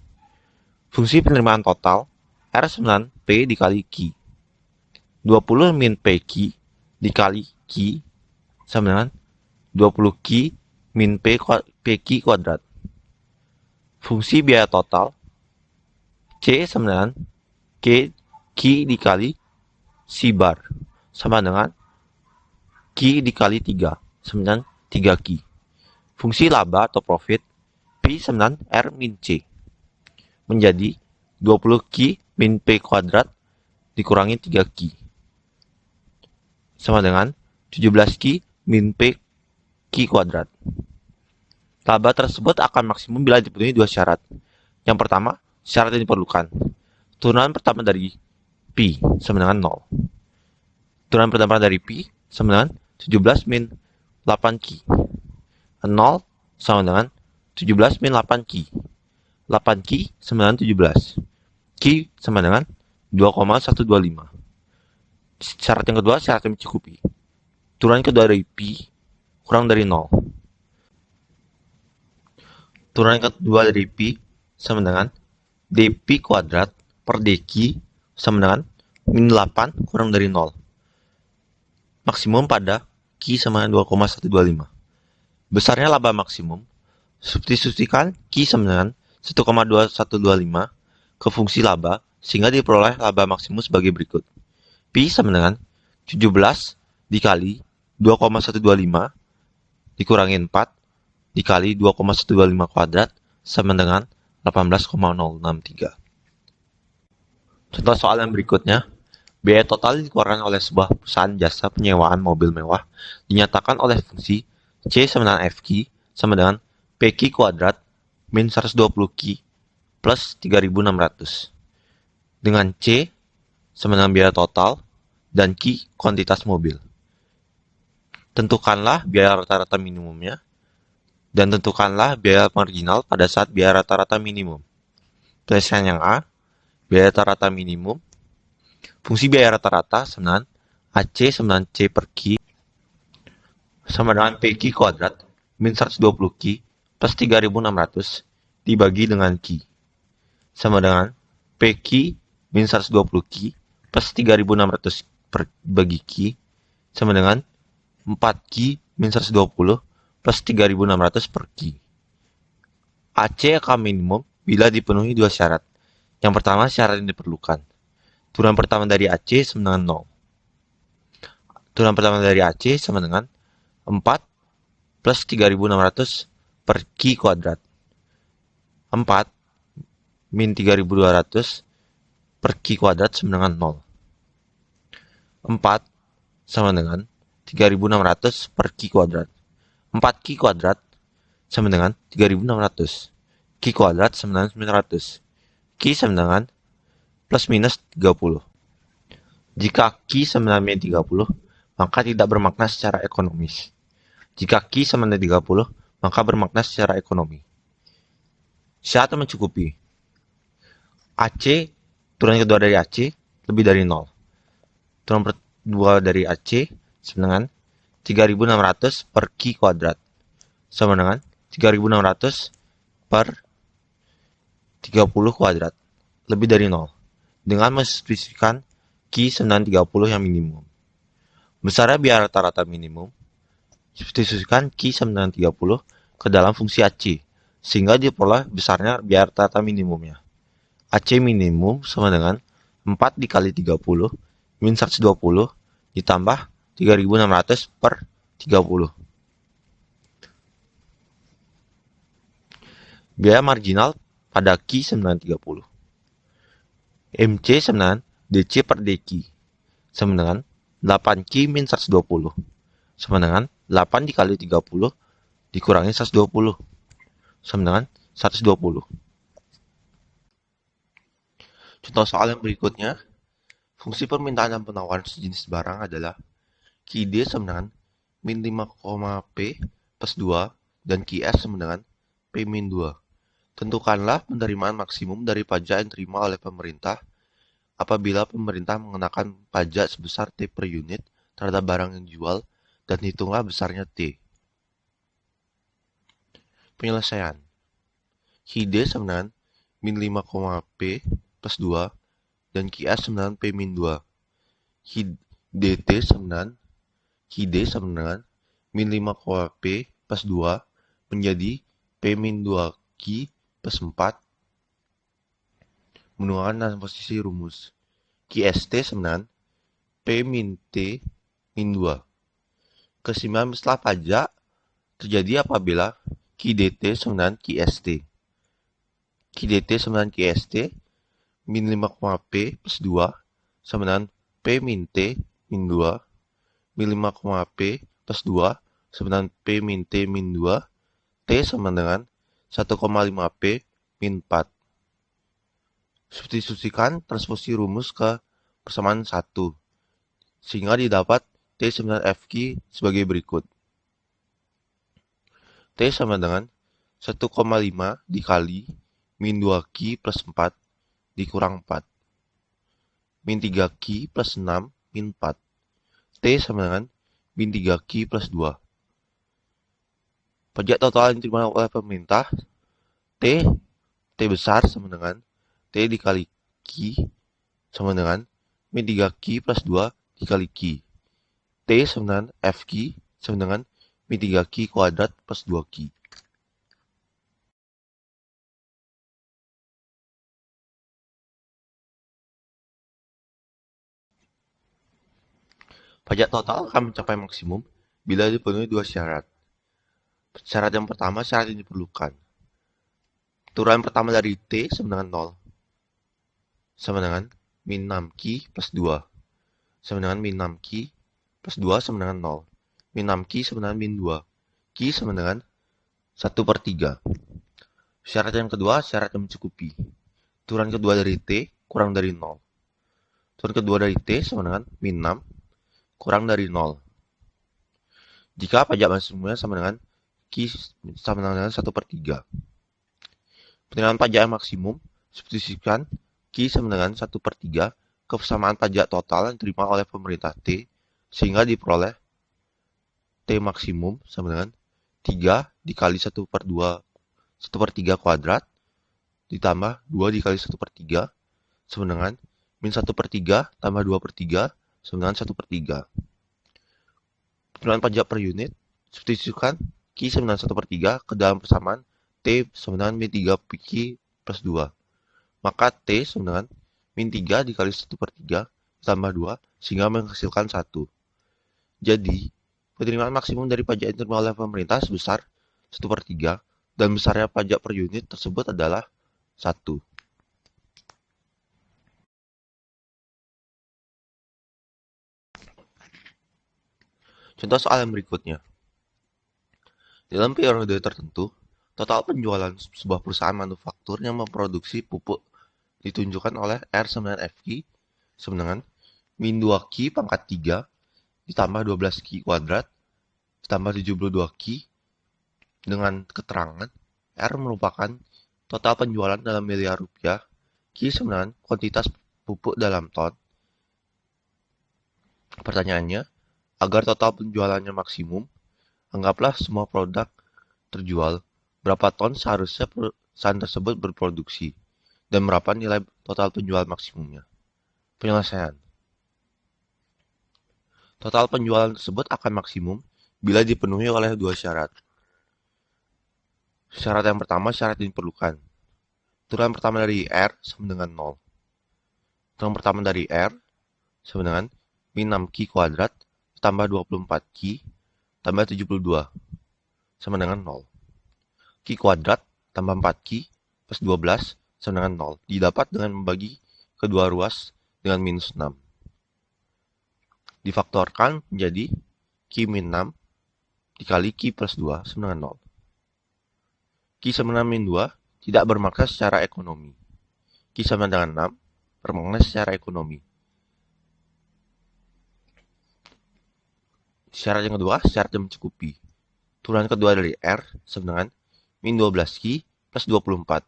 Fungsi penerimaan total R 9 P dikali Q. 20 min PQ dikali Q sama dengan 20 Q min PQ kuadrat. Fungsi biaya total C sama dengan Q dikali C bar sama dengan Q dikali 3 sama dengan 3Q. Fungsi laba atau profit P sama dengan R min C menjadi 20Q min P kuadrat dikurangi 3Q sama dengan 17Q min P Q kuadrat. Laba tersebut akan maksimum bila dipenuhi dua syarat. Yang pertama, syarat yang diperlukan. Turunan pertama dari P sama dengan 0. Turunan pertama dari P sama dengan 17 min 8Q. 0 sama dengan 17 min 8Q. 8Q sama dengan 17. Q sama dengan 2,125. Syarat yang kedua, syarat yang mencukupi. Turunan kedua dari P kurang dari 0. Turunan kedua dari P sama dengan dP kuadrat per dQ sama dengan min 8 kurang dari 0. Maksimum pada Q sama dengan 2,125. Besarnya laba maksimum, substitusikan Q sama dengan 1,2125 ke fungsi laba sehingga diperoleh laba maksimum sebagai berikut. P sama dengan 17 dikali 2,125 dikurangi 4 dikali 2,125 kuadrat sama dengan 18,063. Contoh soal yang berikutnya, biaya total dikeluarkan oleh sebuah perusahaan jasa penyewaan mobil mewah dinyatakan oleh fungsi C sama dengan FQ sama dengan PQ kuadrat min 120Q plus 3.600. Dengan C sama dengan biaya total dan Q kuantitas mobil. Tentukanlah biaya rata-rata minimumnya dan tentukanlah biaya marginal pada saat biaya rata-rata minimum. Penyelesaian yang A, biaya rata-rata minimum. Fungsi biaya rata-rata sama dengan AC sama dengan C per Q sama dengan PQ kuadrat min 120Q plus 3.600 dibagi dengan Q sama dengan PQ min 120Q plus 3.600 bagi Q sama dengan 4Q min 120 plus 3.600 per Q. AC akan minimum bila dipenuhi dua syarat. Yang pertama, syarat yang diperlukan. Turunan pertama dari AC sama dengan 0. Turunan pertama dari AC sama dengan 4 plus 3.600 per Q kuadrat. 4 min 3.200 per Q kuadrat sama dengan 0. 4 sama dengan 3.600 per Q kuadrat. 4Q kuadrat sama dengan 3.600. Q kuadrat sama dengan 900. Q sama dengan plus minus 30. Jika Q sama dengan min 30, maka tidak bermakna secara ekonomis. Jika Q sama dengan 30, maka bermakna secara ekonomi. Syarat mencukupi. AC, turunan kedua dari AC, lebih dari 0. Turunan kedua dari AC sama dengan 3600 per Q kuadrat. Sama dengan 3600 per 30 kuadrat. Lebih dari 0. Dengan menspesifikasikan Q sama dengan 30 yang minimum. Besarnya biaya rata-rata minimum. Substitusikan Q sama dengan 30 ke dalam fungsi AC, sehingga diperoleh besarnya biaya rata-rata minimumnya. AC minimum sama dengan 4 dikali 30 min 120 ditambah 3600 per 30. Biaya marginal pada Q sama dengan 30. MC sama dengan DC per DQ sama dengan 8Q min 120 sama dengan 8 dikali 30 dikurangi 120 sama dengan 120. Contoh soal yang berikutnya, fungsi permintaan dan penawaran sejenis barang adalah QD sama dengan min 5, P plus 2 dan QS sama dengan P min 2. Tentukanlah penerimaan maksimum dari pajak yang diterima oleh pemerintah apabila pemerintah mengenakan pajak sebesar T per unit terhadap barang yang dijual dan hitunglah besarnya T. Penyelesaian. QD sama dengan min 5, P plus 2 dan QS sama dengan P min 2. QD sama dengan min 5, P plus 2 menjadi P min 2 Q plus 4 menggunakan dalam posisi rumus. QST sama dengan P min T min 2. Keseimbangan setelah pajak terjadi apabila QDT sama dengan QST. QDT sama dengan QST min 5, P plus 2 sama dengan P min T min 2 min 5, P plus 2 sama dengan P min T min 2 T sama dengan 1,5 P min 4. Substitusikan transposisi rumus ke persamaan 1 sehingga didapat T sama dengan FQ sebagai berikut. T sama dengan 1,5 dikali min 2Q plus 4 dikurang 4. Min 3Q plus 6 min 4. T sama dengan min 3Q plus 2. Pajak total yang diterima oleh pemerintah T besar sama dengan T dikali Q sama dengan min 3Q plus 2 dikali Q. T sama dengan FQ sama dengan min 3Q kuadrat plus 2Q. Pajak total akan mencapai maksimum bila dipenuhi dua syarat. Syarat yang pertama, syarat yang diperlukan. Turunan pertama dari T sama dengan 0. Sama dengan min 6Q plus 2. Sama dengan min 6Q plus 2 sama dengan 0. Min 6Q sama dengan min 2. Q sama dengan 1 per 3. Syarat yang kedua, syarat yang mencukupi. Turunan kedua dari T kurang dari 0. Turunan kedua dari T sama dengan min 6 kurang dari 0. Jika pajak maksimumnya sama dengan Q sama dengan 1 per 3. Penerimaan pajak yang maksimum, substitusikan Q sama dengan 1 per 3 ke persamaan pajak total yang diterima oleh pemerintah T, sehingga diperoleh T maksimum sama dengan 3 dikali 1 per 2, 1 per 3 kuadrat, ditambah 2 dikali 1 per 3, sama dengan min 1 per 3 tambah 2 per 3, sama dengan 1 per 3. Penerimaan pajak per unit, substitusikan Q sama dengan 1 per 3 ke dalam persamaan T sama dengan min 3 Q plus 2. Maka T sama dengan min 3 dikali 1 per 3 tambah 2 sehingga menghasilkan 1. Jadi, penerimaan maksimum dari pajak yang diterima oleh pemerintah sebesar 1 per 3 dan besarnya pajak per unit tersebut adalah 1. Contoh soal yang berikutnya. Dalam periode tertentu, total penjualan sebuah perusahaan manufaktur yang memproduksi pupuk ditunjukkan oleh R sama dengan FQ sama dengan min 2Q pangkat 3 ditambah 12 Q kuadrat ditambah 72 Q dengan keterangan R merupakan total penjualan dalam miliar rupiah, Q sebenarnya kuantitas pupuk dalam ton. Pertanyaannya, agar total penjualannya maksimum, anggaplah semua produk terjual, berapa ton seharusnya perusahaan tersebut berproduksi, dan berapa nilai total penjual maksimumnya. Penyelesaian. Total penjualan tersebut akan maksimum bila dipenuhi oleh dua syarat. Syarat yang pertama, syarat yang diperlukan. Turunan pertama dari R sama dengan 0. Turunan pertama dari R sama dengan min 6Q kuadrat tambah 24Q tambah 72 sama dengan 0. Q kuadrat tambah 4Q plus 12 sama dengan 0. Didapat dengan membagi kedua ruas dengan minus 6. Difaktorkan menjadi Q min 6 dikali Q plus 2 sama dengan 0. Q sama dengan min 2 tidak bermakna secara ekonomi. Q sama dengan 6 bermakna secara ekonomi. Syarat yang kedua, syarat yang mencukupi. Turunan kedua dari R sama dengan min 12Q plus 24.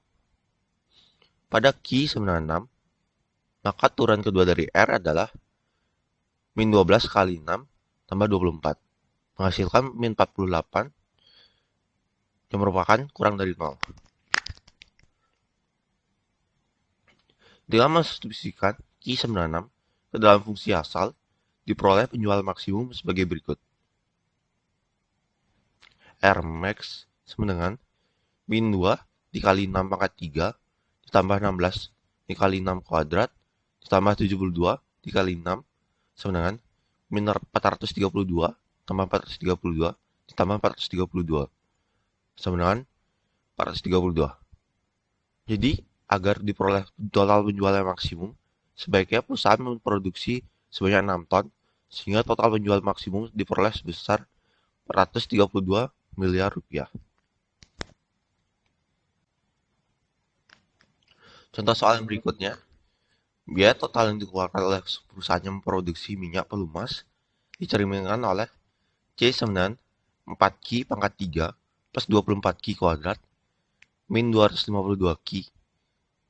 Pada Q sama dengan 6, maka turunan kedua dari R adalah min 12 kali 6 tambah 24. Menghasilkan min 48 yang merupakan kurang dari 0. Dengan mensubstitusikan Q sama dengan 6 ke dalam fungsi asal, diperoleh penjualan maksimum sebagai berikut. R max sama dengan min 2 dikali 6 pangkat 3 ditambah 16 dikali 6 kuadrat ditambah 72 dikali 6 sama dengan min 432 tambah 432 ditambah 432 sama dengan 432. Jadi, agar diperoleh total penjualan maksimum, sebaiknya perusahaan memproduksi sebanyak 6 ton, sehingga total penjualan maksimum diperoleh sebesar 432 miliar rupiah. Contoh soal yang berikutnya, biaya total yang dikeluarkan oleh perusahaan yang memproduksi minyak pelumas dicerminkan oleh C sama dengan 4Q pangkat 3 plus 24Q kuadrat min 252Q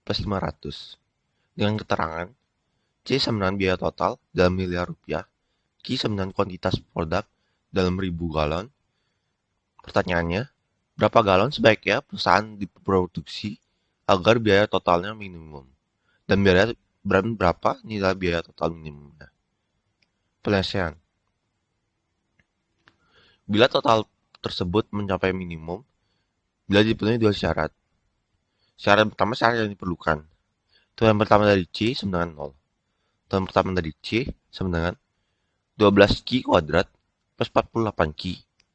plus 500. Dengan keterangan C sama dengan biaya total dalam miliar rupiah, Q sama dengan kuantitas produk dalam ribu galon. Pertanyaannya, berapa galon sebaiknya perusahaan diproduksi agar biaya totalnya minimum? Dan berapa nilai biaya total minimumnya? Penyelesaian. Bila total tersebut mencapai minimum, bila dipenuhi dua syarat. Syarat pertama, syarat yang diperlukan. Turunan pertama dari C sama dengan 0. Turunan pertama dari C sama dengan 12Q kuadrat plus 48Q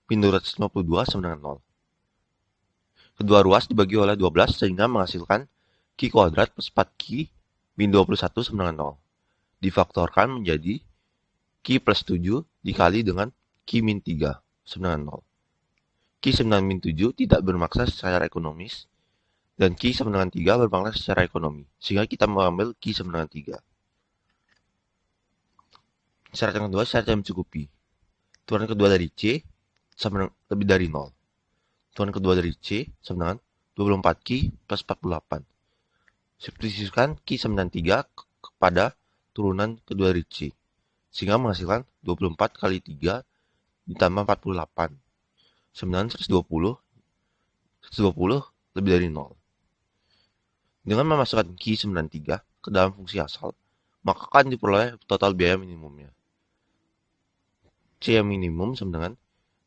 min 252 sama dengan 0. Kedua ruas dibagi oleh 12 sehingga menghasilkan Q kuadrat plus 4Q min 21 sama dengan 0. Difaktorkan menjadi Q plus 7 dikali dengan Q min 3 sama dengan 0. Q sama dengan min 7 tidak bermakna secara ekonomis, dan Q sama dengan 3 bermakna secara ekonomi, sehingga kita mengambil Q sama dengan 3. Syarat yang kedua, syarat yang mencukupi. Turunan kedua dari C sama dengan lebih dari 0. Turunan kedua dari C sama dengan 24Q plus 48. Substitusikan Q sama dengan 3 kepada turunan kedua dari C, sehingga menghasilkan 24 kali 3 ditambah 48. 120 lebih dari 0. Dengan memasukkan Q sama dengan 3 ke dalam fungsi asal, maka akan diperoleh total biaya minimumnya. C yang minimum sama dengan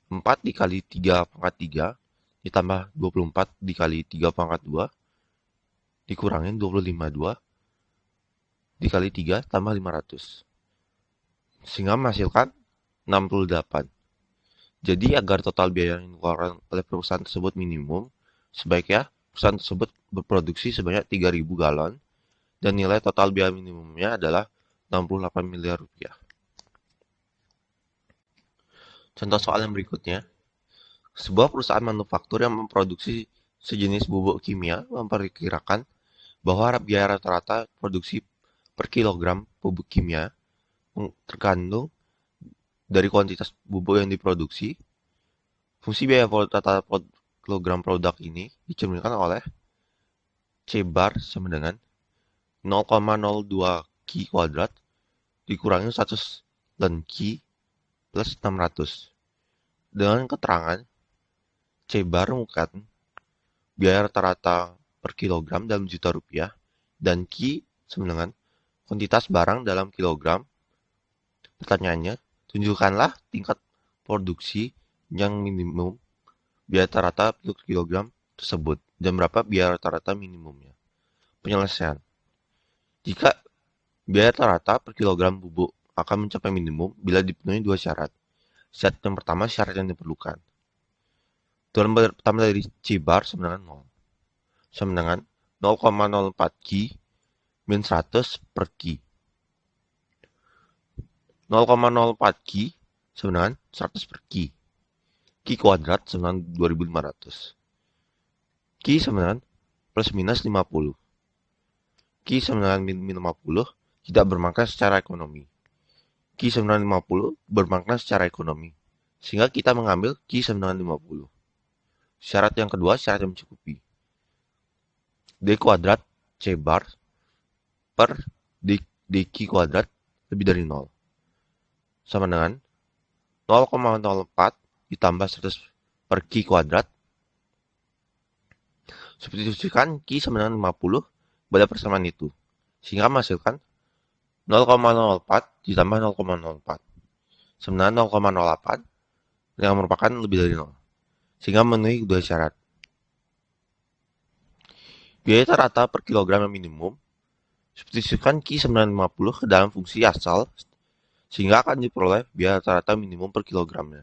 4 dikali 3 pangkat 3 ditambah 24 dikali 3 pangkat 2 dikurangin 25/2 dikali 3 tambah 500. Sehingga menghasilkan 68. Jadi agar total biaya yang dikeluarkan oleh perusahaan tersebut minimum, sebaiknya perusahaan tersebut berproduksi sebanyak 3.000 galon dan nilai total biaya minimumnya adalah 68 miliar rupiah. Contoh soal yang berikutnya, sebuah perusahaan manufaktur yang memproduksi sejenis bubuk kimia memperkirakan bahwa biaya rata-rata produksi per kilogram bubuk kimia tergantung dari kuantitas bubuk yang diproduksi. Fungsi biaya total kilogram produk ini dicerminkan oleh C bar sama dengan 0,02 Ki kuadrat dikurangi 100 len Ki plus 600. Dengan keterangan C bar merupakan biaya rata-rata per kilogram dalam juta rupiah dan Ki sama dengan kuantitas barang dalam kilogram. Pertanyaannya, tunjukkanlah tingkat produksi yang minimum biaya rata-rata per kilogram tersebut dan berapa biaya rata-rata minimumnya. Penyelesaian. Jika biaya rata-rata per kilogram bubuk akan mencapai minimum bila dipenuhi dua syarat. Syarat yang pertama, syarat yang diperlukan. Turunan pertama dari C bar sama dengan 0. Sama dengan 0,04 Ki min 100 per Ki. 0,04 Ki sama dengan 100 per Ki. Ki kuadrat sama dengan 2500. Ki sama dengan plus minus 50. Ki sama dengan min 50 tidak bermakna secara ekonomi. Ki sama dengan 50 bermakna secara ekonomi. Sehingga kita mengambil Ki sama dengan 50. Syarat yang kedua, syarat yang mencukupi. D kuadrat C bar per Ki kuadrat lebih dari 0. Sama dengan 0,04 ditambah 100 per Ki kuadrat. Substitusikan Ki sama dengan 50 pada persamaan itu. Sehingga menghasilkan 0,04 ditambah 0,04. Sama dengan 0,08 yang merupakan lebih dari 0. Sehingga memenuhi dua syarat. Biaya rata per kilogram yang minimum, substitusikan Ki 950 ke dalam fungsi asal, sehingga akan diperoleh biaya rata minimum per kilogramnya.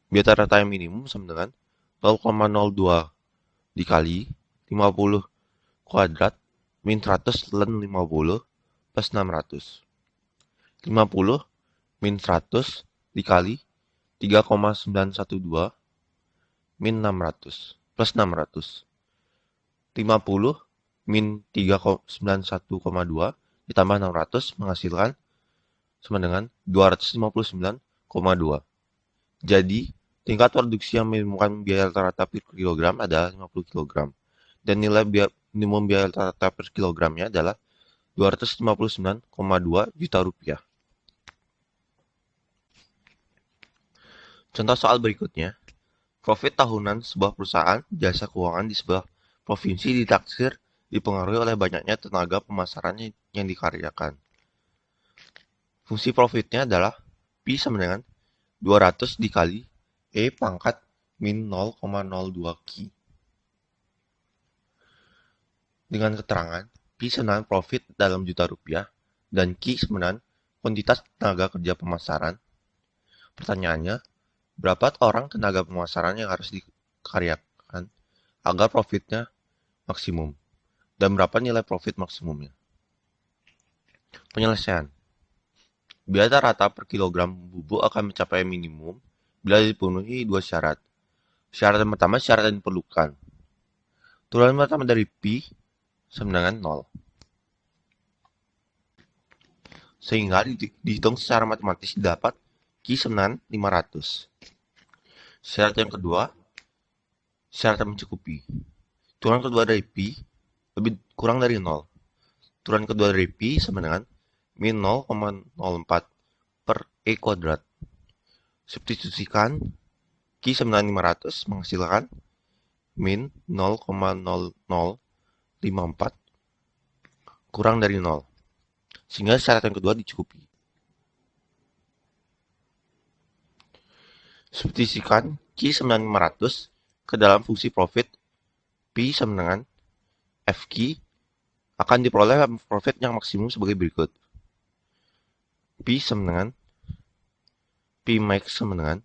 Biaya rata yang minimum sama dengan 0,02 dikali 50 kuadrat min 100 len 50 plus 600. 50 min 100 dikali 3,912 min 600 plus 600. 50 min 391,2 ditambah 600 menghasilkan sama dengan 259,2. Jadi, tingkat produksi yang menemukan biaya rata-rata per kilogram adalah 50 kg. Dan nilai minimum biaya rata-rata per kilogramnya adalah 259,2 juta rupiah. Contoh soal berikutnya. Profit tahunan sebuah perusahaan jasa keuangan di sebuah provinsi ditaksir dipengaruhi oleh banyaknya tenaga pemasaran yang dikaryakan. Fungsi profitnya adalah Pi sama dengan 200 dikali E pangkat min 0,02 Ki. Dengan keterangan Pi sama dengan profit dalam juta rupiah dan Ki sama dengan kuantitas tenaga kerja pemasaran. Pertanyaannya, berapa orang tenaga pemasaran yang harus dikaryakan agar profitnya maksimum? Dan berapa nilai profit maksimumnya? Penyelesaian. Biaya rata per kilogram bubuk akan mencapai minimum bila dipenuhi dua syarat. Syarat yang pertama, syarat yang diperlukan. Turunan pertama dari Pi sama dengan 0. Sehingga dihitung secara matematis didapat Ki sama dengan 500. Syarat yang kedua, syarat yang mencukupi. Turunan kedua dari Pi lebih kurang dari 0. Turunan kedua dari Pi sama dengan min 0,04 per E kuadrat. Substitusikan Ki sama dengan 500 menghasilkan min 0,0054 kurang dari 0. Sehingga syarat yang kedua dicukupi. Substitusikan Ki sama dengan 500 ke dalam fungsi profit. Pi sama dengan Fq akan diperoleh profit yang maksimum sebagai berikut. Pi sama dengan Pi max sama dengan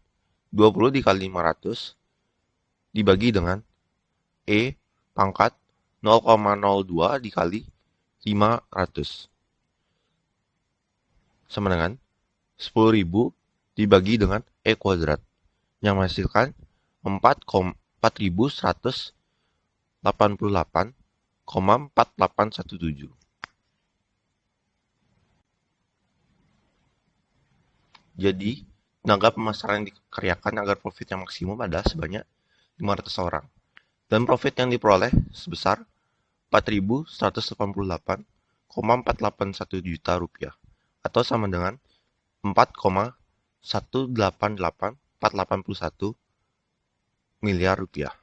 20 dikali 500 dibagi dengan E pangkat 0,02 dikali 500 sama dengan 10.000 dibagi dengan E kuadrat yang menghasilkan 4.188,4817. Jadi, tenaga pemasaran yang dikerjakan agar profit yang maksimum adalah sebanyak 500 orang. Dan profit yang diperoleh sebesar 4.188,481 juta rupiah atau sama dengan 4,188,481 miliar rupiah.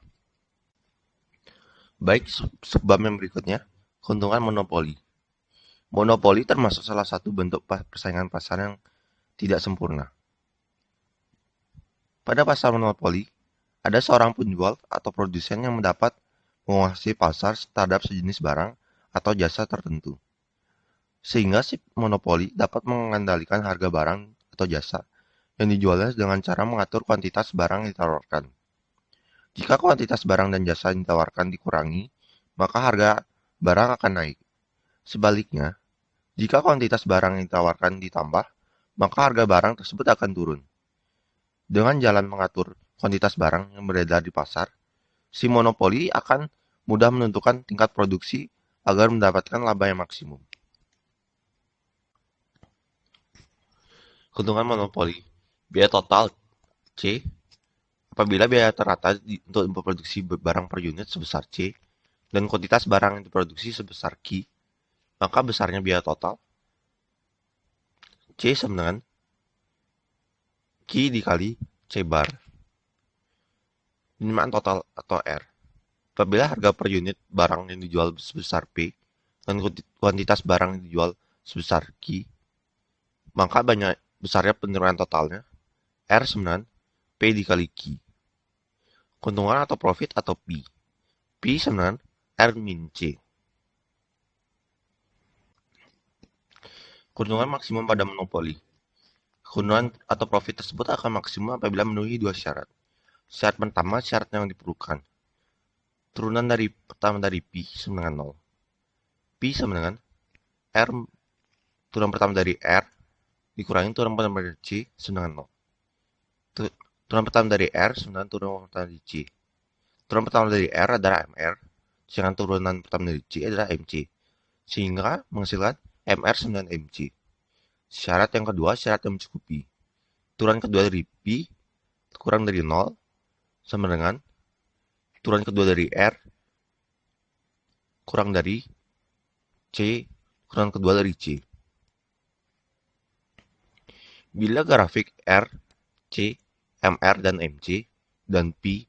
Baik, subbab yang berikutnya, keuntungan monopoli. Monopoli termasuk salah satu bentuk persaingan pasar yang tidak sempurna. Pada pasar monopoli, ada seorang penjual atau produsen yang mendapat menguasai pasar terhadap sejenis barang atau jasa tertentu. Sehingga si monopoli dapat mengendalikan harga barang atau jasa yang dijualnya dengan cara mengatur kuantitas barang yang ditawarkan. Jika kuantitas barang dan jasa yang ditawarkan dikurangi, maka harga barang akan naik. Sebaliknya, jika kuantitas barang yang ditawarkan ditambah, maka harga barang tersebut akan turun. Dengan jalan mengatur kuantitas barang yang beredar di pasar, si monopoli akan mudah menentukan tingkat produksi agar mendapatkan laba yang maksimum. Keuntungan monopoli. Biaya total C. Apabila biaya rata untuk memproduksi barang per unit sebesar C dan kuantitas barang yang diproduksi sebesar Q, maka besarnya biaya total C sama dengan Q dikali C bar. Penerimaan total atau R. Apabila harga per unit barang yang dijual sebesar P dan kuantitas barang yang dijual sebesar Q, maka besarnya penerimaan totalnya R sama dengan P dikali Q. Keuntungan atau profit atau P. P sama dengan R min C. Keuntungan maksimum pada monopoli. Keuntungan atau profit tersebut akan maksimum apabila memenuhi dua syarat. Syarat pertama, syarat yang diperlukan. Turunan pertama dari P sama dengan 0. P sama dengan R, turunan pertama dari R dikurangi turunan pertama dari C sama dengan 0. Turunan pertama dari R sama dengan turunan pertama dari C. Turunan pertama dari R adalah MR, sedangkan turunan pertama dari C adalah MC. Sehingga menghasilkan MR sama dengan MC. Syarat yang kedua, syarat yang mencukupi. Turunan kedua dari P kurang dari 0 sama dengan turunan kedua dari R kurang dari C kurang kedua dari C. Bila grafik R, C, MR, dan MC, dan P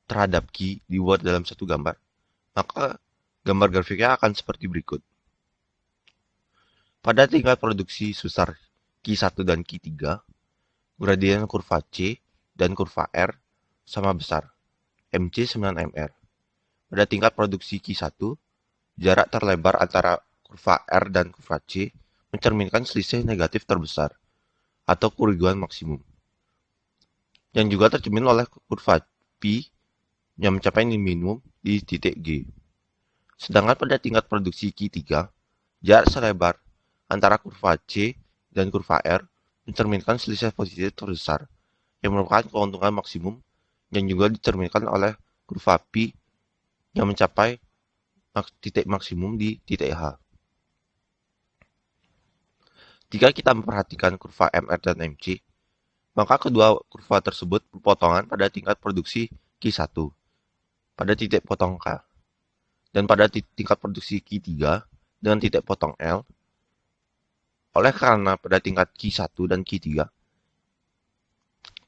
terhadap Q dibuat dalam satu gambar, maka gambar grafiknya akan seperti berikut. Pada tingkat produksi sebesar Q1 dan Q3, gradien kurva C dan kurva R sama besar, MC sama dengan MR. Pada tingkat produksi Q1, jarak terlebar antara kurva R dan kurva C mencerminkan selisih negatif terbesar, atau kerugian maksimum, yang juga tercermin oleh kurva P yang mencapai minimum di titik G. Sedangkan pada tingkat produksi Q3, jarak selebar antara kurva C dan kurva R mencerminkan selisih positif terbesar, yang merupakan keuntungan maksimum yang juga dicerminkan oleh kurva P yang mencapai titik maksimum di titik H. Jika kita memperhatikan kurva MR dan MC, maka kedua kurva tersebut berpotongan pada tingkat produksi Q1 pada titik potong K, dan pada tingkat produksi Q3 dengan titik potong L. Oleh karena pada tingkat Q1 dan Q3,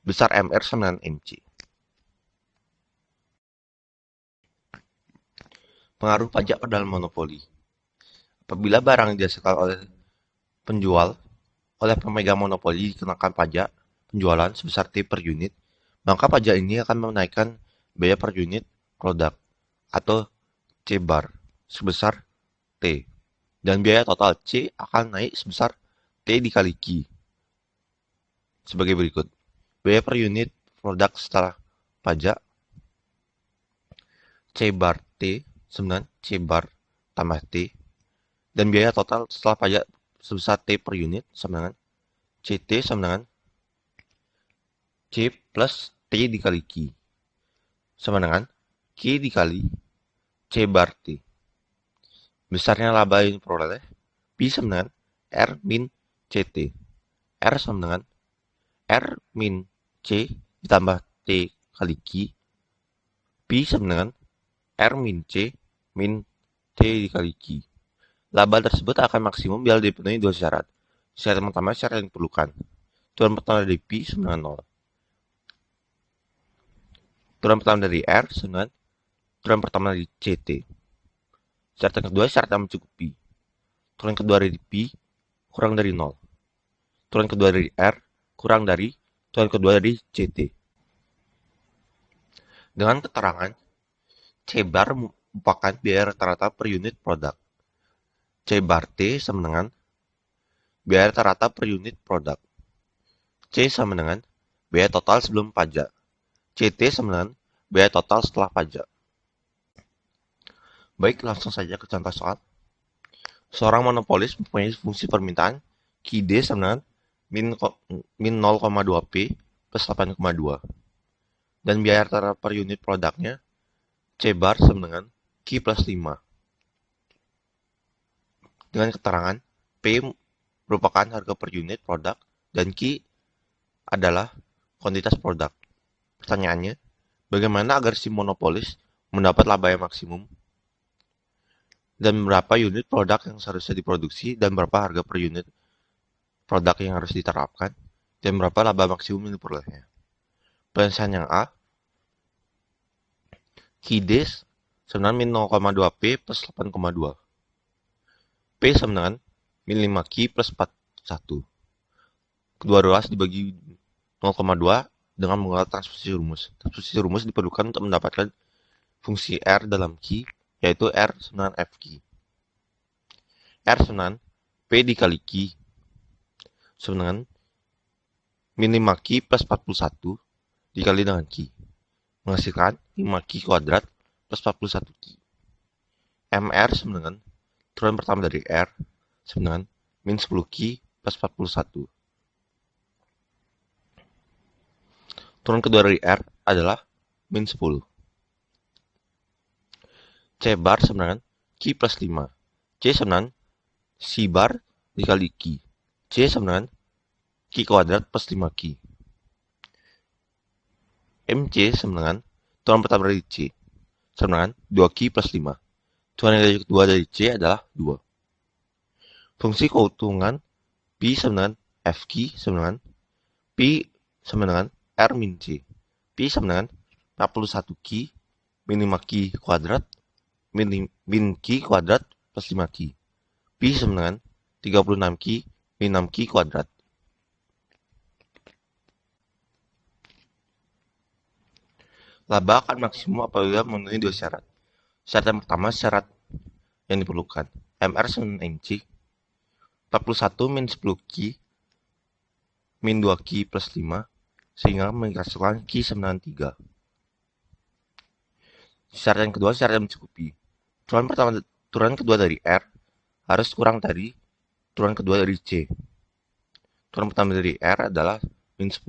besar MR sama dengan MC. Pengaruh pajak pada monopoli. Apabila barang dihasilkan oleh penjual oleh pemegang monopoli dikenakan pajak penjualan sebesar T per unit, maka pajak ini akan menaikkan biaya per unit produk atau C bar sebesar T, dan biaya total C akan naik sebesar T dikali Q. Sebagai berikut, biaya per unit produk setelah pajak C bar T sama C bar tambah T, dan biaya total setelah pajak sebesar T per unit sama dengan CT sama dengan C plus T dikali Q sama dengan Q dikali C bar T. Besarnya laba yang diperoleh P sama dengan R min CT. R sama dengan R min C ditambah T kali Q, Pi sama dengan R min C min T dikali Q. Laba tersebut akan maksimum bila dipenuhi dua syarat. Syarat yang pertama, syarat yang diperlukan. Turunan pertama dari Pi sama dengan 0. Turunan pertama dari R sama dengan turunan pertama dari CT. Syarat yang kedua, syarat yang mencukupi. Turunan kedua dari Pi kurang dari 0. Turunan kedua dari R kurang dari turunan kedua dari CT. Dengan keterangan, C bar merupakan biaya rata-rata per unit produk. C bar T sama dengan biaya rata-rata per unit produk. C sama dengan biaya total sebelum pajak. CT sama dengan biaya total setelah pajak. Baik, langsung saja ke contoh soal. Seorang monopolis mempunyai fungsi permintaan QD sama dengan min 0,2 P plus 8,2. Dan biaya rata-rata per unit produknya C bar sama dengan Q plus 5. Dengan keterangan P merupakan harga per unit produk dan Q adalah kuantitas produk. Pertanyaannya, bagaimana agar si monopolis mendapat laba yang maksimum? Dan berapa unit produk yang seharusnya diproduksi dan berapa harga per unit produk yang harus diterapkan dan berapa laba maksimum yang diperolehnya. Penyelesaian yang A, QD sama dengan min 0,2 P plus 8,2. P sama dengan min 5 Q plus 41. Kedua ruas dibagi 0,2 dengan menggunakan transposisi rumus. Transposisi rumus diperlukan untuk mendapatkan fungsi R dalam Q, yaitu R sama dengan FQ. R sama dengan P dikali Q sama dengan min 5Q plus 41 dikali dengan Q. Menghasilkan 5Q kuadrat plus 41Q. MR sama dengan turunan pertama dari R sama dengan min 10Q plus 41. Turunan kedua dari R adalah min 10. C bar sama dengan Q plus 5. C sama dengan C bar dikali Q. C sama dengan Q kuadrat plus 5Q. MC sama dengan turunan pertama dari C sama dengan 2Q plus 5. Turunan yang kedua dari C adalah 2. Fungsi keuntungan P sama dengan FQ sama dengan P sama dengan R min C. P sama dengan 41Q min 5Q kuadrat min Q kuadrat plus 5Q. P sama dengan 36Q min 6Q kuadrat. Laba akan maksimum apabila memenuhi dua syarat. Syarat yang pertama, syarat yang diperlukan. MR sama dengan MC. 41 min 10Q min 2Q plus 5 sehingga menghasilkan Q sama dengan 3. Syarat yang kedua, syarat yang mencukupi. Turunan kedua dari R harus kurang dari turunan kedua dari C. Turunan pertama dari R adalah min 10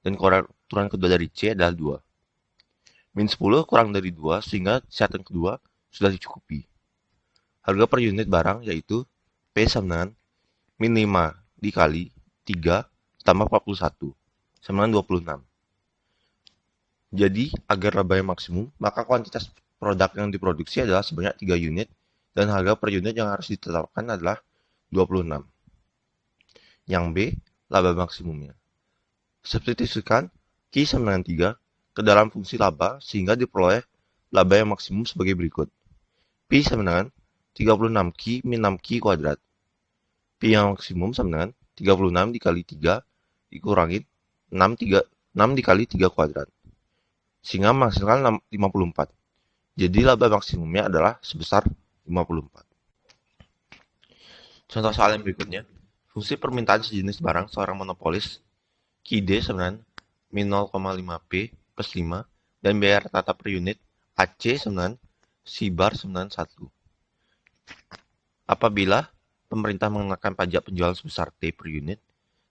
dan turunan kedua dari C adalah 2. Min 10 kurang dari 2 sehingga syarat yang kedua sudah dicukupi. Harga per unit barang yaitu P sama dengan min 5 dikali 3 tambah 41 sama dengan 26. Jadi, agar laba yang maksimum, maka kuantitas produk yang diproduksi adalah sebanyak 3 unit dan harga per unit yang harus ditetapkan adalah 26. Yang B, laba maksimumnya. Substitusikan Q sama dengan 3 ke dalam fungsi laba sehingga diperoleh laba yang maksimum sebagai berikut. Pi sama dengan 36Q min 6Q kuadrat. Pi yang maksimum sama dengan 36 dikali 3 dikurangi 6 dikali 3 kuadrat. Sehingga menghasilkan 54. Jadi laba maksimumnya adalah sebesar 54. Contoh soal yang berikutnya. Fungsi permintaan sejenis barang seorang monopolis QD sama dengan min 0,5P plus 5 dan biaya rata-rata per unit AC sama dengan C bar sama dengan 1. Apabila pemerintah mengenakan pajak penjualan sebesar T per unit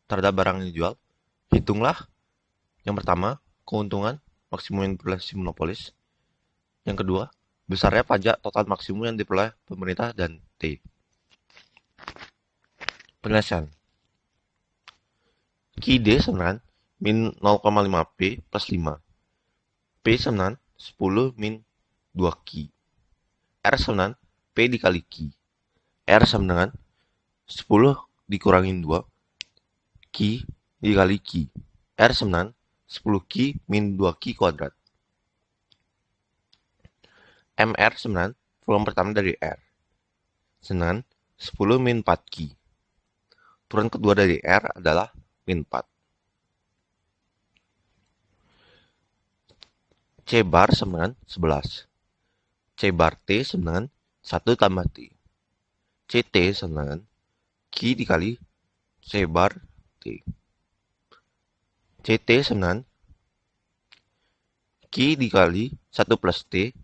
terhadap barang yang dijual, hitunglah yang pertama, keuntungan maksimum yang diperoleh si monopolis. Yang kedua, besarnya pajak total maksimum yang diperoleh pemerintah dan T. Penjelasan. QD sama dengan min 0,5P plus 5. P sama dengan 10 min 2 Q. R sama dengan P dikali Q. R sama dengan 10 dikurangin 2 Q dikali Q. R sama dengan 10 Q min 2 Q kuadrat. MR sama dengan volume pertama dari R. Sama dengan 10 min 4 Q. Turun kedua dari R adalah min 4. C bar sama dengan 11. C bar T sama dengan 1 tambah T. CT sama dengan Q dikali C bar T. CT sama dengan Q dikali 1 plus T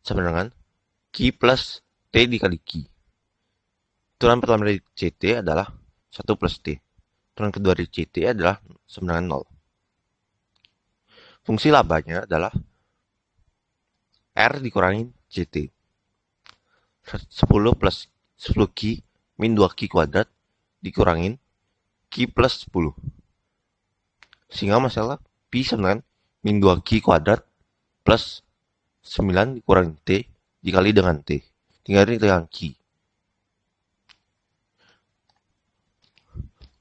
sama dengan Q plus T dikali Q. Turunan pertama dari CT adalah 1 plus T. Turunan kedua dari CT adalah sama dengan 0. Fungsi labanya adalah R dikurangi CT. 10 plus 10 Q min 2 Q kuadrat dikurangin Q plus 10. Sehingga masalah Pi sama dengan min 2 Q kuadrat plus 9 dikurangin T dikali dengan T. Tinggal dengan Q.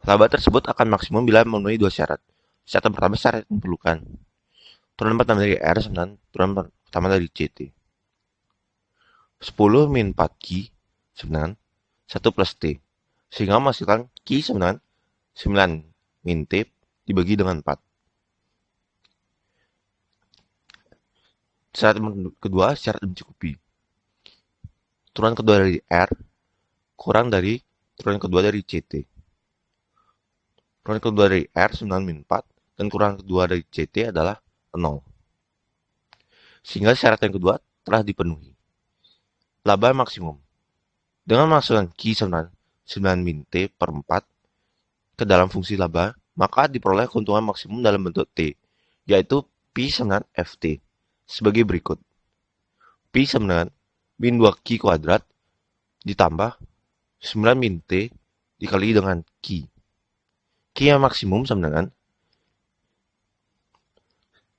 Laba tersebut akan maksimum bila memenuhi dua syarat. Syarat pertama syarat yang diperlukan. Turunan pertama dari R sama dengan turunan pertama dari CT. 10 min 4 Q sama dengan 1 plus T. Sehingga menghasilkan Q sama dengan 9 min T dibagi dengan 4. Syarat kedua, syarat mencukupi. Turunan kedua dari R kurang dari turunan kedua dari CT. Turunan kedua dari R 9 min 4 dan turunan kedua dari CT adalah 0. Sehingga syarat yang kedua telah dipenuhi. Laba maksimum. Dengan memasukkan Q sama 9 min T per 4 ke dalam fungsi laba, maka diperoleh keuntungan maksimum dalam bentuk T, yaitu Pi sama dengan Ft, sebagai berikut. Pi sama dengan min 2 Q kuadrat ditambah 9 min T dikali dengan Q. Q yang maksimum sama dengan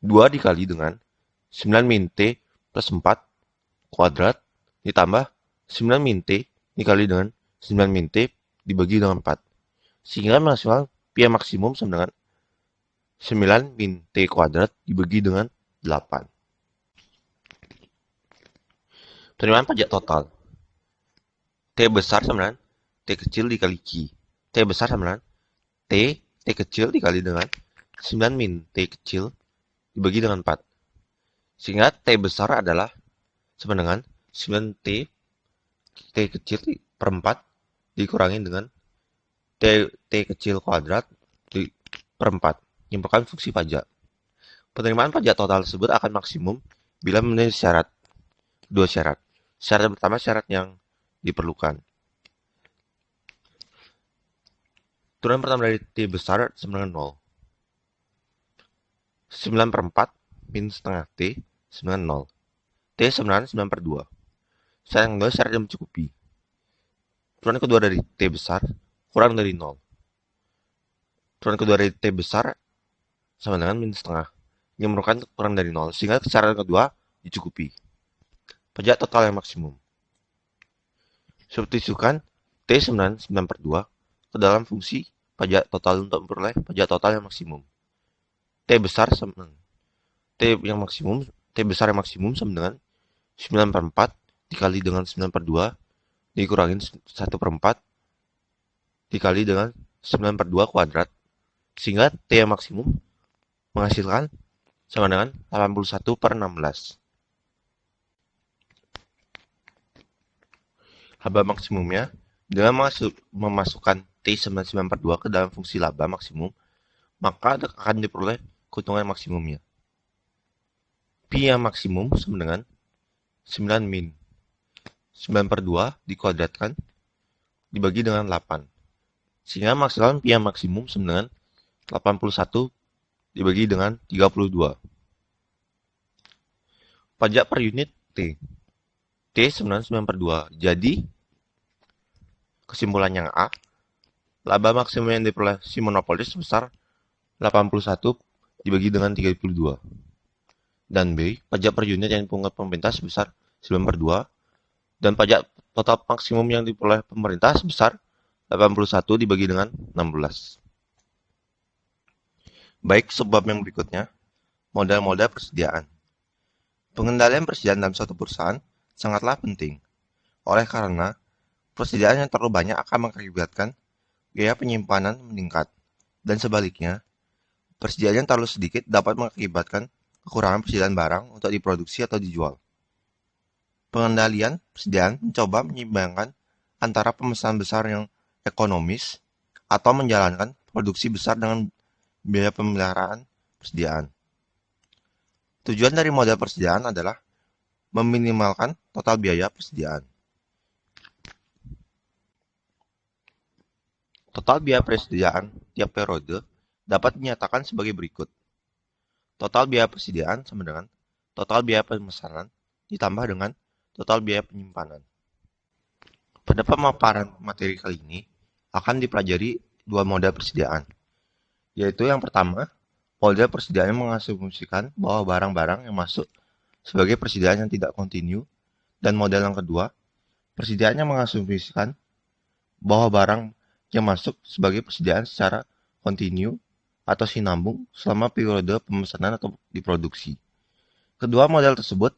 2 dikali dengan 9 min T plus 4 kuadrat ditambah 9 min T dikali dengan 9 min T dibagi dengan 4. Sehingga menghasilkan Pi yang maksimum sama dengan 9 min T kuadrat dibagi dengan 8. Penerimaan pajak total. T besar sama dengan T kecil dikali Q. T besar sama dengan T kecil dikali dengan 9 min T kecil dibagi dengan 4. Sehingga T besar adalah sama dengan 9T T kecil per 4 dikurangi dengan T kecil kuadrat per 4 yang merupakan fungsi pajak. Penerimaan pajak total tersebut akan maksimum bila memenuhi dua syarat. Syarat pertama syarat yang diperlukan. Turunan pertama dari T besar sama dengan 0. 9 per 4 min setengah T sama dengan 0. T sama dengan 9 per 2. Syarat yang kedua syarat yang mencukupi. Turunan kedua dari T besar kurang dari 0. Turunan kedua dari T besar sama dengan min setengah, yang merupakan kurang dari 0, sehingga syarat yang kedua dicukupi. Pajak total yang maksimum. Substitusikan T sama dengan 9 per 2 ke dalam fungsi pajak total untuk memperoleh pajak total yang maksimum. T besar sama T besar yang maksimum sama dengan 9 per 4 dikali dengan 9 per 2 dikurangin 1 per 4 dikali dengan 9 per 2 kuadrat, sehingga T yang maksimum menghasilkan sama dengan 81 per 16. Laba maksimumnya, dengan memasukkan T sama 9 per 2 ke dalam fungsi laba maksimum, maka akan diperoleh keuntungan maksimumnya. Pi yang maksimum sama dengan 9 min 9 per 2 dikuadratkan dibagi dengan 8. Sehingga menghasilkan Pi yang maksimum sama dengan 81 dibagi dengan 32. Pajak per unit T. T sama dengan 9 per 2. Jadi, kesimpulan yang A, laba maksimum yang diperoleh si monopolis sebesar 81 dibagi dengan 32. Dan B, pajak per unit yang dipungut pemerintah sebesar 9/2, dan pajak total maksimum yang diperoleh pemerintah sebesar 81 dibagi dengan 16. Baik, subbab yang berikutnya, modal-modal persediaan. Pengendalian persediaan dalam suatu perusahaan sangatlah penting, oleh karena persediaan yang terlalu banyak akan mengakibatkan biaya penyimpanan meningkat, dan sebaliknya, persediaan yang terlalu sedikit dapat mengakibatkan kekurangan persediaan barang untuk diproduksi atau dijual. Pengendalian persediaan mencoba menyeimbangkan antara pemesanan besar yang ekonomis atau menjalankan produksi besar dengan biaya pemeliharaan persediaan. Tujuan dari model persediaan adalah meminimalkan total biaya persediaan. Total biaya persediaan tiap periode dapat dinyatakan sebagai berikut. Total biaya persediaan sama dengan total biaya pemesanan ditambah dengan total biaya penyimpanan. Pada pemaparan materi kali ini akan dipelajari dua model persediaan, yaitu yang pertama, model persediaan yang mengasumsikan bahwa barang-barang yang masuk sebagai persediaan yang tidak kontinu, dan model yang kedua, persediaan yang mengasumsikan bahwa barang yang masuk sebagai persediaan secara kontinu atau sinambung selama periode pemesanan atau diproduksi. Kedua model tersebut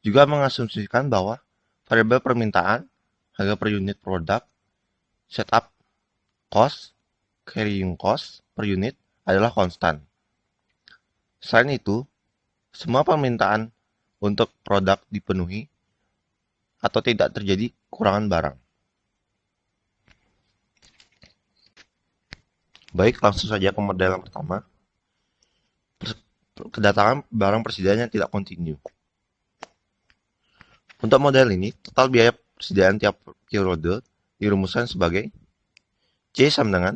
juga mengasumsikan bahwa variabel permintaan, harga per unit produk, setup cost, carrying cost per unit adalah konstan. Selain itu, semua permintaan untuk produk dipenuhi atau tidak terjadi kekurangan barang. Baik, langsung saja ke model yang pertama. Kedatangan barang persediaan yang tidak kontinu. Untuk model ini, total biaya persediaan tiap periode dirumuskan sebagai C sama dengan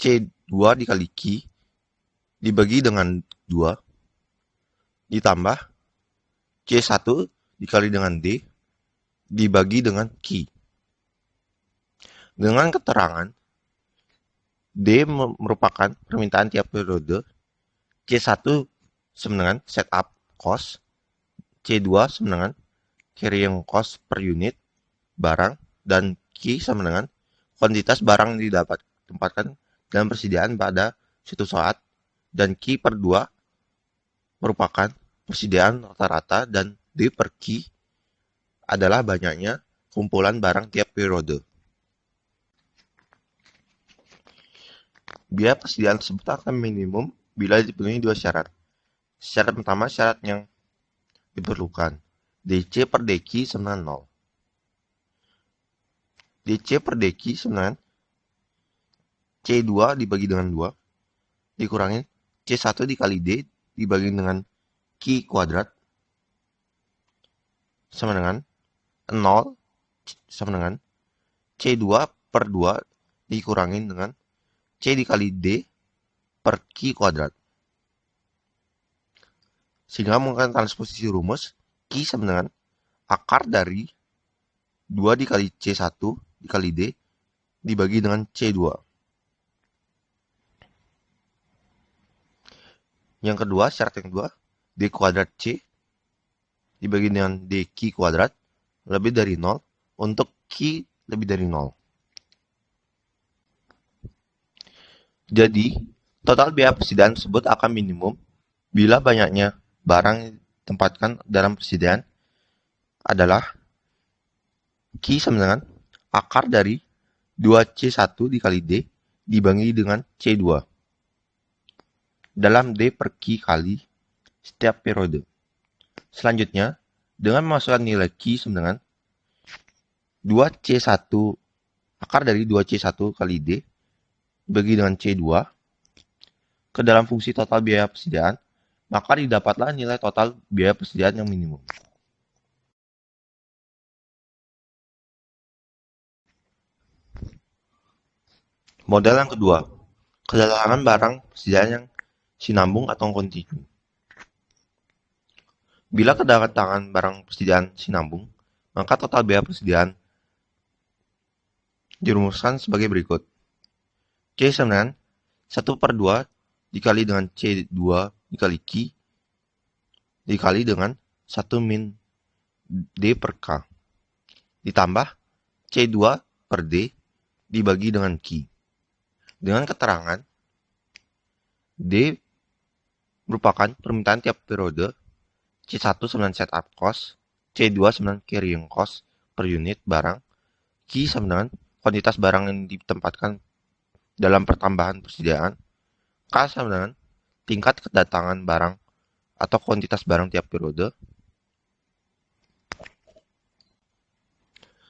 C2 dikali Q dibagi dengan 2 ditambah C1 dikali dengan D dibagi dengan Q. Dengan keterangan D merupakan permintaan tiap periode, C1 sama dengan setup cost, C2 sama dengan carrying cost per unit barang, dan Q sama dengan kuantitas barang yang didapat tempatkan dalam persediaan pada suatu saat, dan Q per 2 merupakan persediaan rata-rata, dan D per Q adalah banyaknya kumpulan barang tiap periode. Biaya persediaan tersebut akan minimum bila dipenuhi dua syarat. Syarat pertama, syarat yang diperlukan, DC per DQ sama dengan 0. DC per DQ sama dengan C2 dibagi dengan 2 dikurangin C1 dikali D dibagi dengan Q kuadrat sama dengan 0 sama dengan C2 per 2 dikurangin dengan C dikali D per Q kuadrat. Sehingga menggunakan transposisi rumus, Q sama dengan akar dari 2 dikali C1 dikali D dibagi dengan C2. Yang kedua, syarat yang kedua, D kuadrat C dibagi dengan DQ kuadrat lebih dari 0 untuk Q lebih dari 0. Jadi, total biaya persediaan tersebut akan minimum bila banyaknya barang yang ditempatkan dalam persediaan adalah Q sama dengan akar dari 2C1 dikali D dibagi dengan C2 dalam D per Q kali setiap periode. Selanjutnya, dengan memasukkan nilai Q sama dengan 2C1 akar dari 2C1 kali D dibagi dengan C2 ke dalam fungsi total biaya persediaan, maka didapatlah nilai total biaya persediaan yang minimum. Model yang kedua, kedatangan barang persediaan yang sinambung atau kontinu. Bila kedatangan barang persediaan sinambung, maka total biaya persediaan dirumuskan sebagai berikut. C sama dengan 1/2 dikali dengan C2 dikali Q dikali dengan 1 min D per K ditambah C2 per D dibagi dengan Q. Dengan keterangan D merupakan permintaan tiap periode, C1 sembilan setup cost, C2 sembilan carrying cost per unit barang, Q sama dengan kuantitas barang yang ditempatkan dalam pertambahan persediaan, K sama dengan tingkat kedatangan barang atau kuantitas barang tiap periode,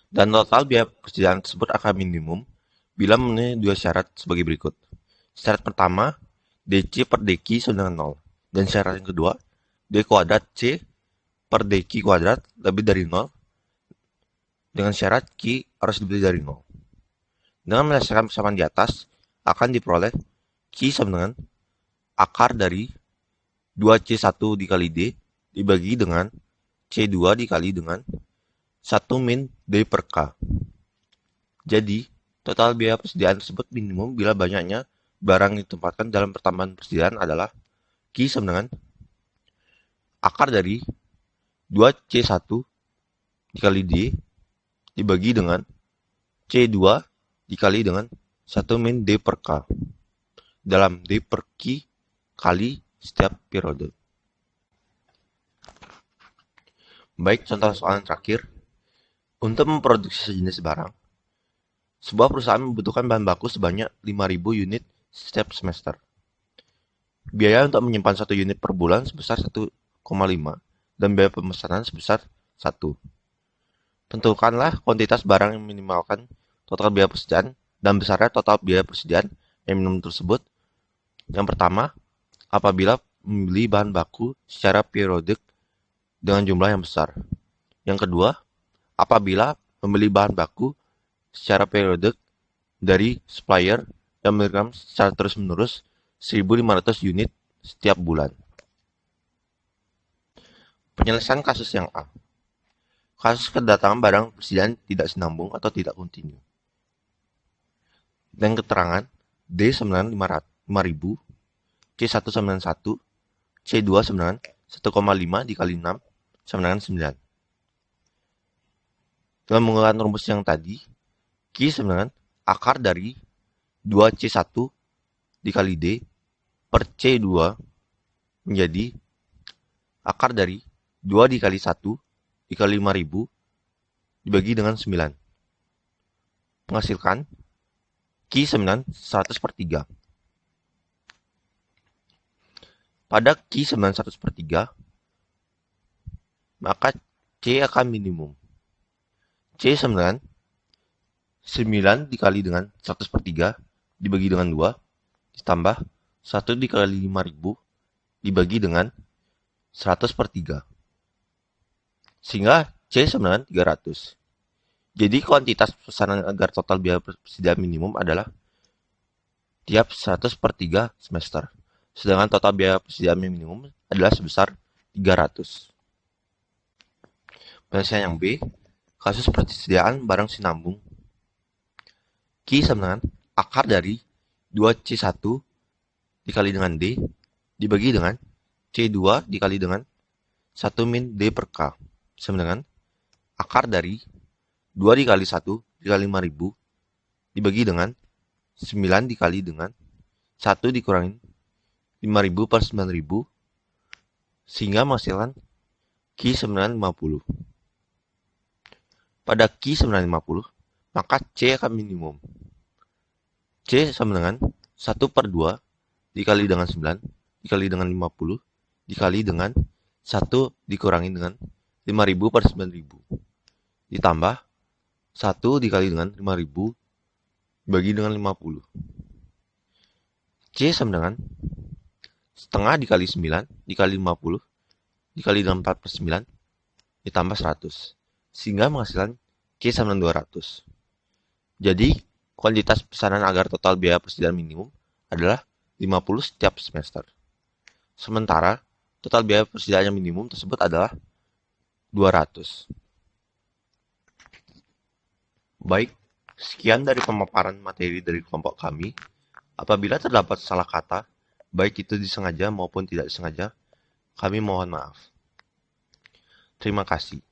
dan total biaya persediaan tersebut akan minimum bila memenuhi dua syarat sebagai berikut. Syarat pertama, DC per DQ sama dengan 0. Dan syarat yang kedua, D kuadrat C per DQ kuadrat lebih dari 0 dengan syarat Q harus lebih dari 0. Dengan menyelesaikan persamaan di atas, akan diperoleh Q sama dengan akar dari 2C1 dikali D dibagi dengan C2 dikali dengan 1 min D per K. Jadi, total biaya persediaan tersebut minimum bila banyaknya barang yang ditempatkan dalam pertambahan persediaan adalah Q sama dengan akar dari 2C1 dikali D dibagi dengan C2 dikali dengan 1 min D per K dalam D per Q kali setiap periode. Baik, contoh soalan terakhir. Untuk memproduksi sejenis barang, sebuah perusahaan membutuhkan bahan baku sebanyak 5.000 unit setiap semester. Biaya untuk menyimpan 1 unit per bulan sebesar 1,5 dan biaya pemesanan sebesar 1. Tentukanlah kuantitas barang yang minimalkan total biaya persediaan dan besarnya total biaya persediaan yang minimum tersebut. Yang pertama, apabila membeli bahan baku secara periodik dengan jumlah yang besar. Yang kedua, apabila membeli bahan baku secara periodik dari supplier yang memberikan secara terus-menerus 1.500 unit setiap bulan. Penyelesaian kasus yang A. Kasus kedatangan barang persediaan tidak sinambung atau tidak kontinu. Dan keterangan D sama dengan 5.000, C1 sama dengan 1, C2 sama dengan 1,5 dikali 6 sama dengan 9. Dengan menggunakan rumus yang tadi, Q sama dengan akar dari 2C1 dikali D per C2 menjadi akar dari 2 dikali 1 dikali 5.000 dibagi dengan 9. Menghasilkan Q sama dengan 100 per 3. Pada Q sama dengan 100 per 3, maka C akan minimum. C sama dengan 9 dikali dengan 100 per 3 dibagi dengan 2 ditambah 1 dikali 5.000 dibagi dengan 100 per 3. Sehingga C sama dengan 300. Jadi kuantitas pesanan agar total biaya persediaan minimum adalah tiap 100 per 3 semester. Sedangkan total biaya persediaan minimum adalah sebesar 300. Penyelesaian yang B, kasus persediaan barang sinambung. Q sama dengan akar dari 2C1 dikali dengan D dibagi dengan C2 dikali dengan 1 min D per K sama dengan akar dari 2 dikali 1 dikali 5.000 dibagi dengan 9 dikali dengan 1 dikurangi 5.000 per 9.000 sehingga menghasilkan Q sama dengan 50. Pada Q sama dengan 50, maka C akan minimum. C sama dengan 1 per 2 dikali dengan 9 dikali dengan 50 dikali dengan 1 dikurangi dengan 5.000 per 9.000 ditambah 1 dikali dengan 5.000 bagi dengan 50. C sama dengan setengah dikali 9 dikali 50 dikali dengan 4 per 9 ditambah 100. Sehingga menghasilkan C sama dengan 200. Jadi, kuantitas pesanan agar total biaya persediaan minimum adalah 50 setiap semester. Sementara, total biaya persediaan yang minimum tersebut adalah 200. Baik, sekian dari pemaparan materi dari kelompok kami. Apabila terdapat salah kata baik itu disengaja maupun tidak disengaja, kami mohon maaf. Terima kasih.